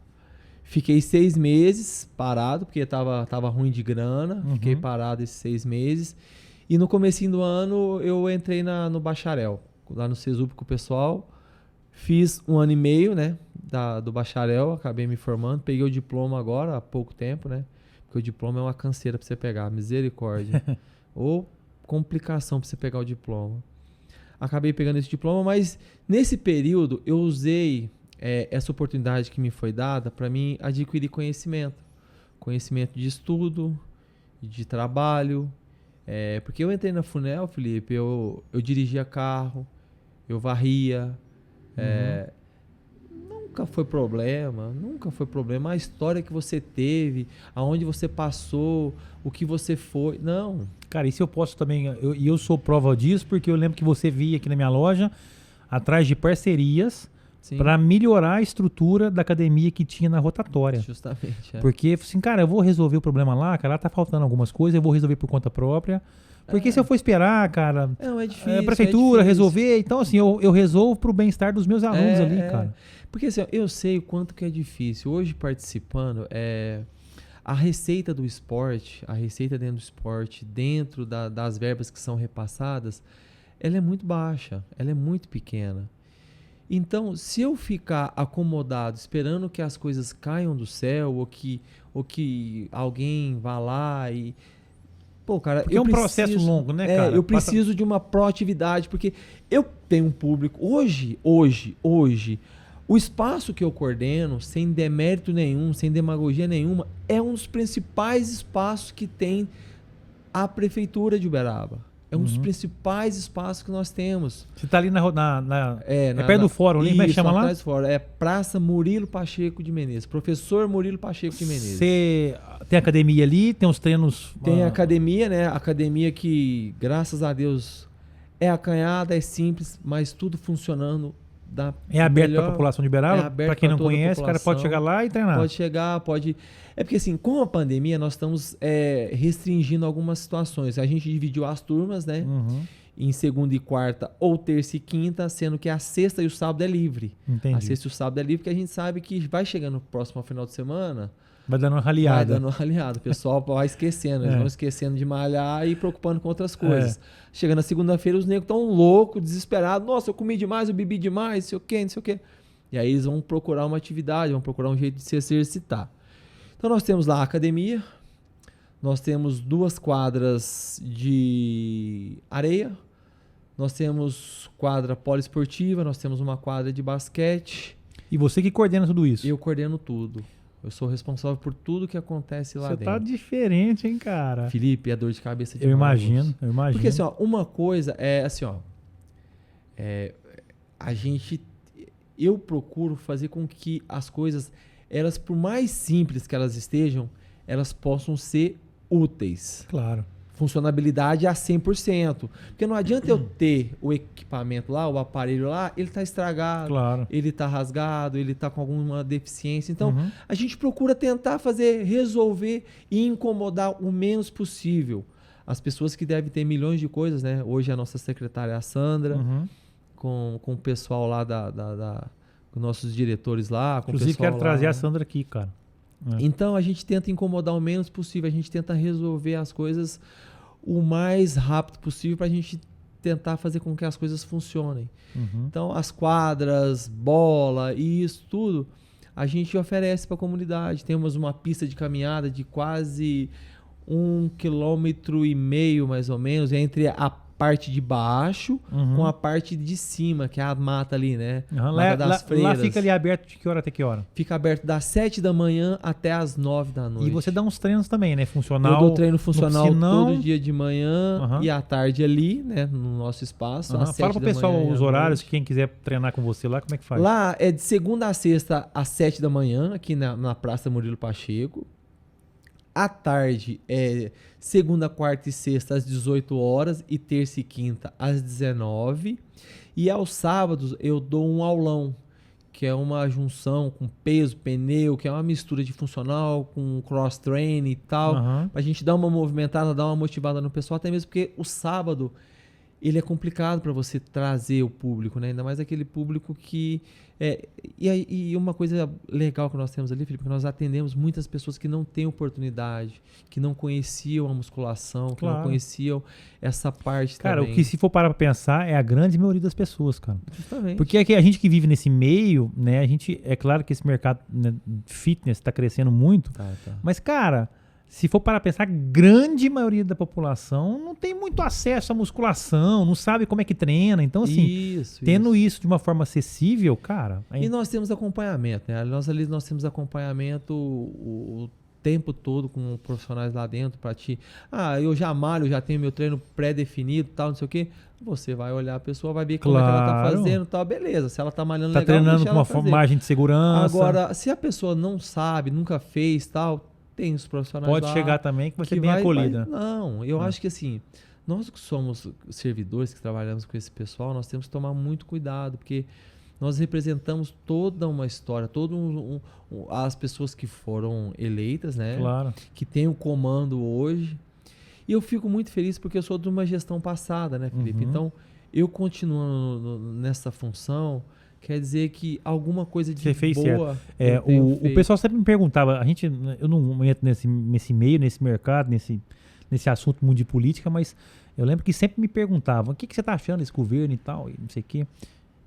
Fiquei 6 meses parado, porque tava ruim de grana. Fiquei parado esses 6 meses. E no comecinho do ano eu entrei no bacharel, lá no CESUB com o pessoal. Fiz 1 ano e meio, né, do bacharel, acabei me formando. Peguei o diploma agora, há pouco tempo, né? Porque o diploma é uma canseira pra você pegar, misericórdia. Ou complicação pra você pegar o diploma. Acabei pegando esse diploma, mas nesse período eu usei essa oportunidade que me foi dada para mim adquirir conhecimento. Conhecimento de estudo, de trabalho. Porque eu entrei na Funel, Felipe, eu dirigia carro, eu varria. Nunca foi problema. A história que você teve, aonde você passou, o que você foi. Não. Cara, e se eu posso também... eu sou prova disso, porque eu lembro que você via aqui na minha loja, atrás de parcerias, para melhorar a estrutura da academia que tinha na rotatória. Justamente. Porque, assim, cara, eu vou resolver o problema lá, cara, lá tá faltando algumas coisas, eu vou resolver por conta própria. Porque se eu for esperar, cara, não, é difícil, a prefeitura é difícil. resolver, então assim, eu resolvo pro bem-estar dos meus alunos ali, cara. Porque assim, eu sei o quanto que é difícil. Hoje participando, a receita do esporte, a receita dentro do esporte, dentro das verbas que são repassadas, ela é muito baixa, ela é muito pequena. Então, se eu ficar acomodado, esperando que as coisas caiam do céu, ou que alguém vá lá e... Pô, cara, porque é um processo longo, né, cara? Eu preciso de uma proatividade, porque eu tenho um público... Hoje, o espaço que eu coordeno, sem demérito nenhum, sem demagogia nenhuma, é um dos principais espaços que tem a Prefeitura de Uberaba. É um dos principais espaços que nós temos. Você tá ali perto do fórum, ali, como é que chama lá? Atrás do fórum. É Praça Murilo Pacheco de Menezes. Professor Murilo Pacheco de Menezes. Você tem academia ali, tem os treinos... Tem academia, né? Academia que, graças a Deus, é acanhada, é simples, mas tudo funcionando. É aberto para a população de Uberaba? Para quem não conhece, o cara pode chegar lá e treinar. Pode chegar, pode... É porque assim, com a pandemia, nós estamos restringindo algumas situações. A gente dividiu as turmas, né? Em segunda e quarta, ou terça e quinta, sendo que a sexta e o sábado é livre. Entendi. A sexta e o sábado é livre, porque a gente sabe que vai chegando no próximo final de semana... Vai dando uma raliada. O pessoal vai esquecendo. Eles vão esquecendo de malhar e preocupando com outras coisas. Chegando na segunda-feira, os negros estão loucos, desesperados. Nossa, eu comi demais, eu bebi demais, não sei o quê. E aí eles vão procurar uma atividade, vão procurar um jeito de se exercitar. Então nós temos lá a academia, nós temos 2 quadras de areia, nós temos quadra poliesportiva, nós temos uma quadra de basquete. E você que coordena tudo isso? Eu coordeno tudo. Eu sou responsável por tudo que acontece lá dentro. Você tá diferente, hein, cara? Felipe, é dor de cabeça demais. Eu imagino. Porque assim, ó, uma coisa é assim, ó. Eu procuro fazer com que as coisas, elas, por mais simples que elas estejam, elas possam ser úteis. Claro. Funcionabilidade a 100%. Porque não adianta eu ter o equipamento lá, o aparelho lá, ele está estragado, ele está rasgado, ele está com alguma deficiência. Então, a gente procura tentar resolver e incomodar o menos possível. As pessoas que devem ter milhões de coisas, né? Hoje a nossa secretária, a Sandra, com o pessoal lá com nossos diretores lá. Inclusive, quero trazer a Sandra aqui, cara. Então a gente tenta incomodar o menos possível, a gente tenta resolver as coisas o mais rápido possível para a gente tentar fazer com que as coisas funcionem. Então as quadras, bola e isso tudo a gente oferece para a comunidade. Temos uma pista de caminhada de quase 1,5 km mais ou menos entre a parte de baixo Uhum. com a parte de cima, que é a mata ali, né? Aham, Mata lá, das lá Freiras. fica ali aberto de que hora até que hora? Fica aberto das 7 da manhã até as 9 da noite. E você dá uns treinos também, né? Eu Funcional. dou treino funcional no piscinão. todo dia de manhã Aham. e à tarde ali, né? No nosso espaço, Aham. às 7 Fala pro da pessoal manhã e os à horários, noite. quem quiser treinar com você lá, como é que faz? Lá é de segunda a sexta às 7 da manhã, aqui na Praça Murilo Pacheco. À tarde é segunda, quarta e sexta às 18 horas e terça e quinta às 19. E aos sábados eu dou um aulão, que é uma junção com peso, pneu, que é uma mistura de funcional com cross-training e tal, Aham. pra gente dar uma movimentada, dar uma motivada no pessoal, até mesmo porque o sábado ele é complicado para você trazer o público, né? Ainda mais aquele público que e uma coisa legal que nós temos ali, Felipe, que nós atendemos muitas pessoas que não têm oportunidade, que não conheciam a musculação, que não Claro. conheciam essa parte Cara, também. o que se for parar pra pensar é a grande maioria das pessoas, cara. Justamente. Porque aqui a gente que vive nesse meio, né? A gente, é claro que esse mercado, né, fitness tá crescendo muito, Tá. mas, cara, se for para pensar, a grande maioria da população não tem muito acesso à musculação, não sabe como é que treina. Então, assim, Isso, tendo isso de uma forma acessível, cara. E nós temos acompanhamento, né? Nós temos acompanhamento o tempo todo com profissionais lá dentro para ti. Ah, eu já malho, já tenho meu treino pré-definido, tal, não sei o quê. Você vai olhar a pessoa, vai ver como é que ela tá Claro. fazendo, tal, beleza. Se ela tá malhando Tá legal, treinando deixa com ela uma fazer. margem de segurança. Agora, se a pessoa não sabe, nunca fez, tal, tem os profissionais pode lá chegar também que vai ser bem vai- acolhida. Não, eu Ah. acho que assim, nós que somos servidores, que trabalhamos com esse pessoal, nós temos que tomar muito cuidado, porque nós representamos toda uma história, as pessoas que foram eleitas, né? Claro. Que tem o comando hoje. E eu fico muito feliz porque eu sou de uma gestão passada, né, Felipe? Uhum. Então, eu continuando nessa função, quer dizer que alguma coisa de Você fez boa É, eu tenho o feito. pessoal sempre me perguntava, eu não entro nesse meio, nesse mercado, nesse assunto muito de política, mas eu lembro que sempre me perguntavam, o que você tá achando desse governo e tal, e não sei o quê.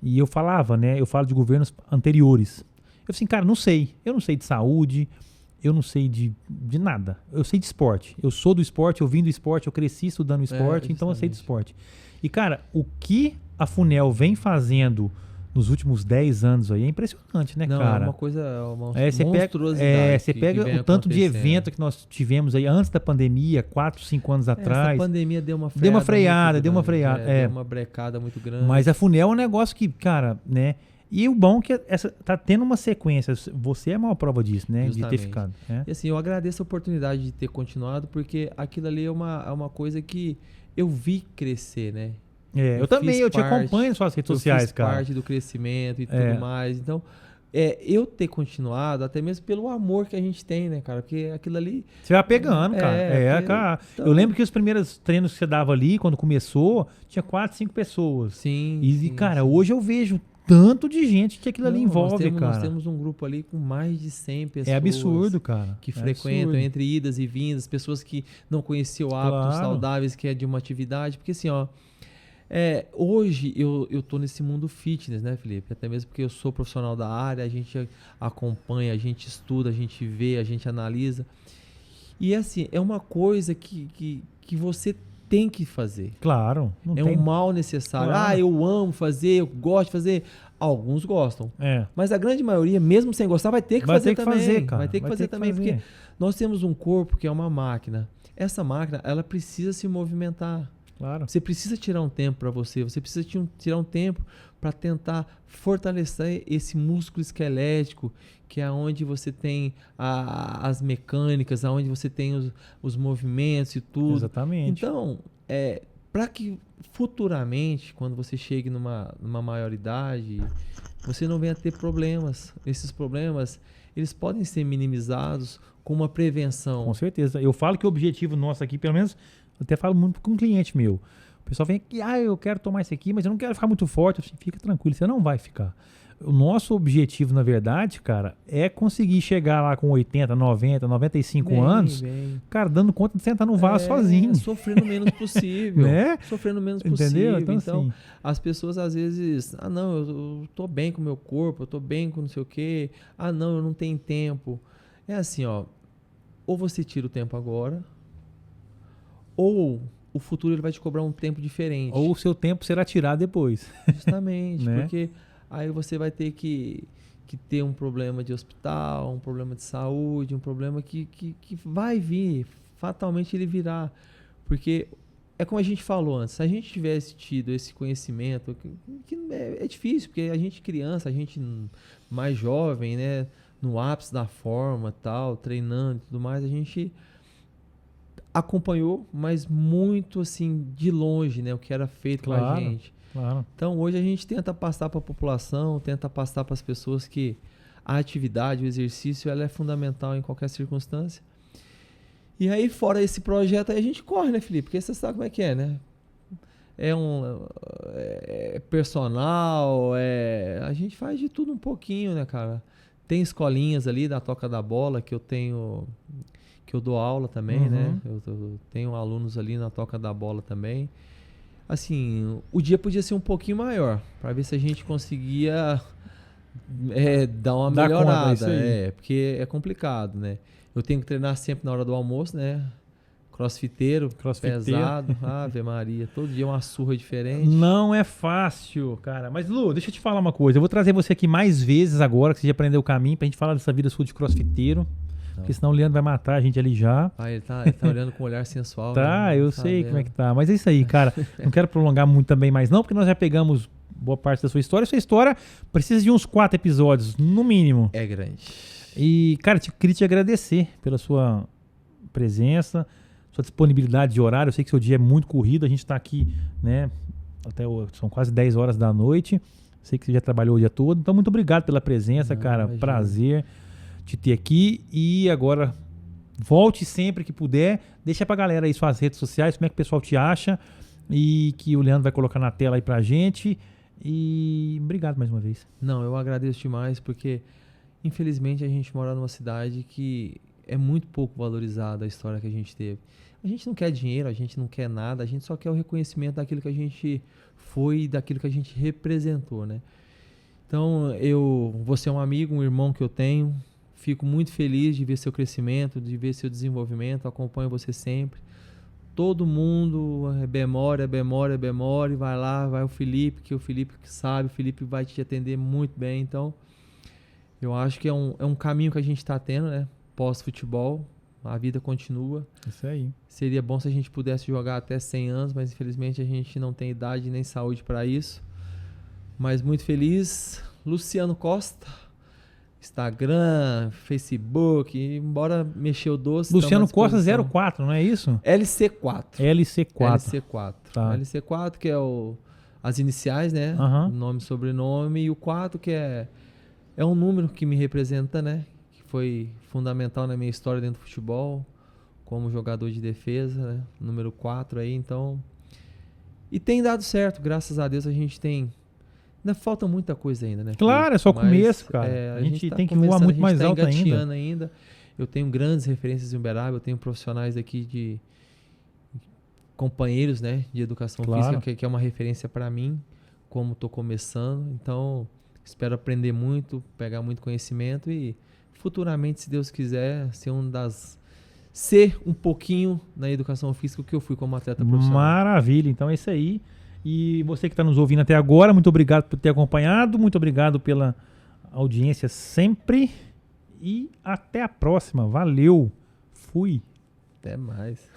E eu falava, né, eu falo de governos anteriores. Eu assim, cara, não sei, eu não sei de saúde, eu não sei de nada, eu sei de esporte. Eu sou do esporte, eu vim do esporte, eu cresci estudando esporte, então eu sei de justamente. esporte. E, cara, o que a Funel vem fazendo nos últimos 10 anos aí é impressionante, né, Não, cara? é uma coisa, é uma Você monstruosidade. você que pega vem o tanto de acontecendo. evento que nós tivemos aí antes da pandemia, 4, 5 anos Essa atrás. pandemia deu uma freada. Deu uma freada, muito deu uma grande, freada, Deu uma brecada muito grande. Mas a Funel é um negócio que, cara, né? E o bom é que tá tendo uma sequência. Você é a maior prova disso, né? De ter Justamente. ficado. Né? E assim, eu agradeço a oportunidade de ter continuado, porque aquilo ali é uma coisa que eu vi crescer, né? Eu também, fiz eu te parte- acompanho nas suas redes eu sociais, fiz cara. parte do crescimento e É. tudo mais. Então, eu ter continuado, até mesmo pelo amor que a gente tem, né, cara? Porque aquilo ali. Você vai pegando, cara. porque- Cara. então- Eu lembro que os primeiros treinos que você dava ali, quando começou, tinha 4, 5 pessoas. Sim. E, sim, cara, sim. hoje eu vejo tanto de gente que aquilo ali Não, envolve, nós cara. temos um grupo ali com mais de 100 pessoas. É absurdo, cara. Que É frequentam absurdo. entre idas e vindas, pessoas que não conheciam hábitos Claro. saudáveis, que é de uma atividade. Porque assim, ó, hoje eu tô nesse mundo fitness, né, Felipe? Até mesmo porque eu sou profissional da área, a gente acompanha, a gente estuda, a gente vê, a gente analisa. E assim, é uma coisa que você tem que fazer. Claro. Não É tem... um mal necessário. Claro. Eu amo fazer, eu gosto de fazer. Alguns gostam. É. Mas a grande maioria, mesmo sem gostar, vai ter que Vai fazer ter que também. fazer, cara. Vai ter que fazer também, porque nós temos um corpo que é uma máquina. Essa máquina, ela precisa se movimentar. Claro. Você precisa tirar um tempo para você precisa tirar um tempo para tentar fortalecer esse músculo esquelético, que é onde você tem as mecânicas, aonde você tem os movimentos e tudo. Exatamente. Então, para que futuramente, quando você chegue numa maioridade, você não venha ter problemas. Esses problemas, eles podem ser minimizados com uma prevenção. Com certeza. Eu falo que o objetivo nosso aqui, pelo menos, eu até falo muito com um cliente meu. O pessoal vem aqui, eu quero tomar isso aqui, mas eu não quero ficar muito forte. Eu assim, fica tranquilo, você não vai ficar. O nosso objetivo, na verdade, cara, é conseguir chegar lá com 80, 90, 95 anos, cara, dando conta de sentar no vaso sozinho. Sofrendo o menos possível. Né? Sofrendo o menos Entendeu? possível. Então, assim, as pessoas às vezes, não, eu tô bem com o meu corpo, eu tô bem com não sei o quê. Não, eu não tenho tempo. É assim, ó, ou você tira o tempo agora, ou o futuro ele vai te cobrar um tempo diferente. Ou o seu tempo será tirado depois. Justamente, Né? porque aí você vai ter que ter um problema de hospital, um problema de saúde, um problema que vai vir, fatalmente ele virá. Porque é como a gente falou antes, se a gente tivesse tido esse conhecimento, que é difícil, porque a gente criança, a gente mais jovem, né, no ápice da forma, tal, treinando e tudo mais, a gente acompanhou, mas muito assim, de longe, né, o que era feito com a gente. Claro. Então hoje a gente tenta passar para a população, tenta passar para as pessoas que a atividade, o exercício, ela é fundamental em qualquer circunstância. E aí, fora esse projeto, aí a gente corre, né, Felipe? Porque você sabe como é que é, né? É personal, a gente faz de tudo um pouquinho, né, cara? Tem escolinhas ali da Toca da Bola que eu tenho, que eu dou aula também, né? Eu tenho alunos ali na Toca da Bola também. Assim, o dia podia ser um pouquinho maior, para ver se a gente conseguia dar uma melhorada. Isso aí. Porque é complicado, né? Eu tenho que treinar sempre na hora do almoço, né? Crossfiteiro, pesado, Ave Maria, todo dia uma surra diferente. Não é fácil, cara. Mas, Lu, deixa eu te falar uma coisa. Eu vou trazer você aqui mais vezes agora, que você já aprendeu o caminho, pra gente falar dessa vida sua de crossfiteiro. Porque senão o Leandro vai matar a gente ali já. Ah, ele tá olhando com um olhar sensual. Tá, né? eu sei como é que tá. Mas é isso aí, cara. Não quero prolongar muito também mais não, porque nós já pegamos boa parte da sua história. Sua história precisa de uns 4 episódios, no mínimo. É grande. E, cara, queria te agradecer pela sua presença, sua disponibilidade de horário. Eu sei que seu dia é muito corrido. A gente tá aqui, né, são quase 10 horas da noite. Sei que você já trabalhou o dia todo. Então, muito obrigado pela presença, cara. Imagina. Prazer te ter aqui. E agora, volte sempre que puder. Deixa pra galera aí suas redes sociais, como é que o pessoal te acha. E que o Leandro vai colocar na tela aí pra gente. E obrigado mais uma vez. Não, eu agradeço demais, porque infelizmente a gente mora numa cidade que é muito pouco valorizada a história que a gente teve. A gente não quer dinheiro, a gente não quer nada, a gente só quer o reconhecimento daquilo que a gente foi e daquilo que a gente representou, né? Então, você é um amigo, um irmão que eu tenho, fico muito feliz de ver seu crescimento, de ver seu desenvolvimento, acompanho você sempre. Todo mundo é memória, vai lá, vai o Felipe, que o Felipe que sabe, o Felipe vai te atender muito bem. Então, eu acho que é um caminho que a gente está tendo, né? Pós-futebol, a vida continua. Isso aí. Seria bom se a gente pudesse jogar até 100 anos, mas infelizmente a gente não tem idade nem saúde para isso. Mas muito feliz. Luciano Costa, Instagram, Facebook, embora mexeu doce. Luciano Costa 04, não é isso? LC4. LC4. Tá. LC4, que é as iniciais, né? Nome e sobrenome. E o 4, que é um número que me representa, né? Que foi fundamental na minha história dentro do futebol, como jogador de defesa, né? Número 4 aí, então. E tem dado certo, graças a Deus a gente tem. Ainda falta muita coisa ainda, né? Claro, é só o começo, cara. A gente tem que voar muito mais alto ainda. Eu tenho grandes referências em Uberaba, eu tenho profissionais aqui de companheiros, né, de educação física, que é uma referência para mim, como estou começando. Então, espero aprender muito, pegar muito conhecimento e futuramente, se Deus quiser, ser um pouquinho na educação física que eu fui como atleta profissional. Maravilha, então é isso aí. E você que está nos ouvindo até agora, muito obrigado por ter acompanhado, muito obrigado pela audiência sempre e até a próxima. Valeu, fui. Até mais.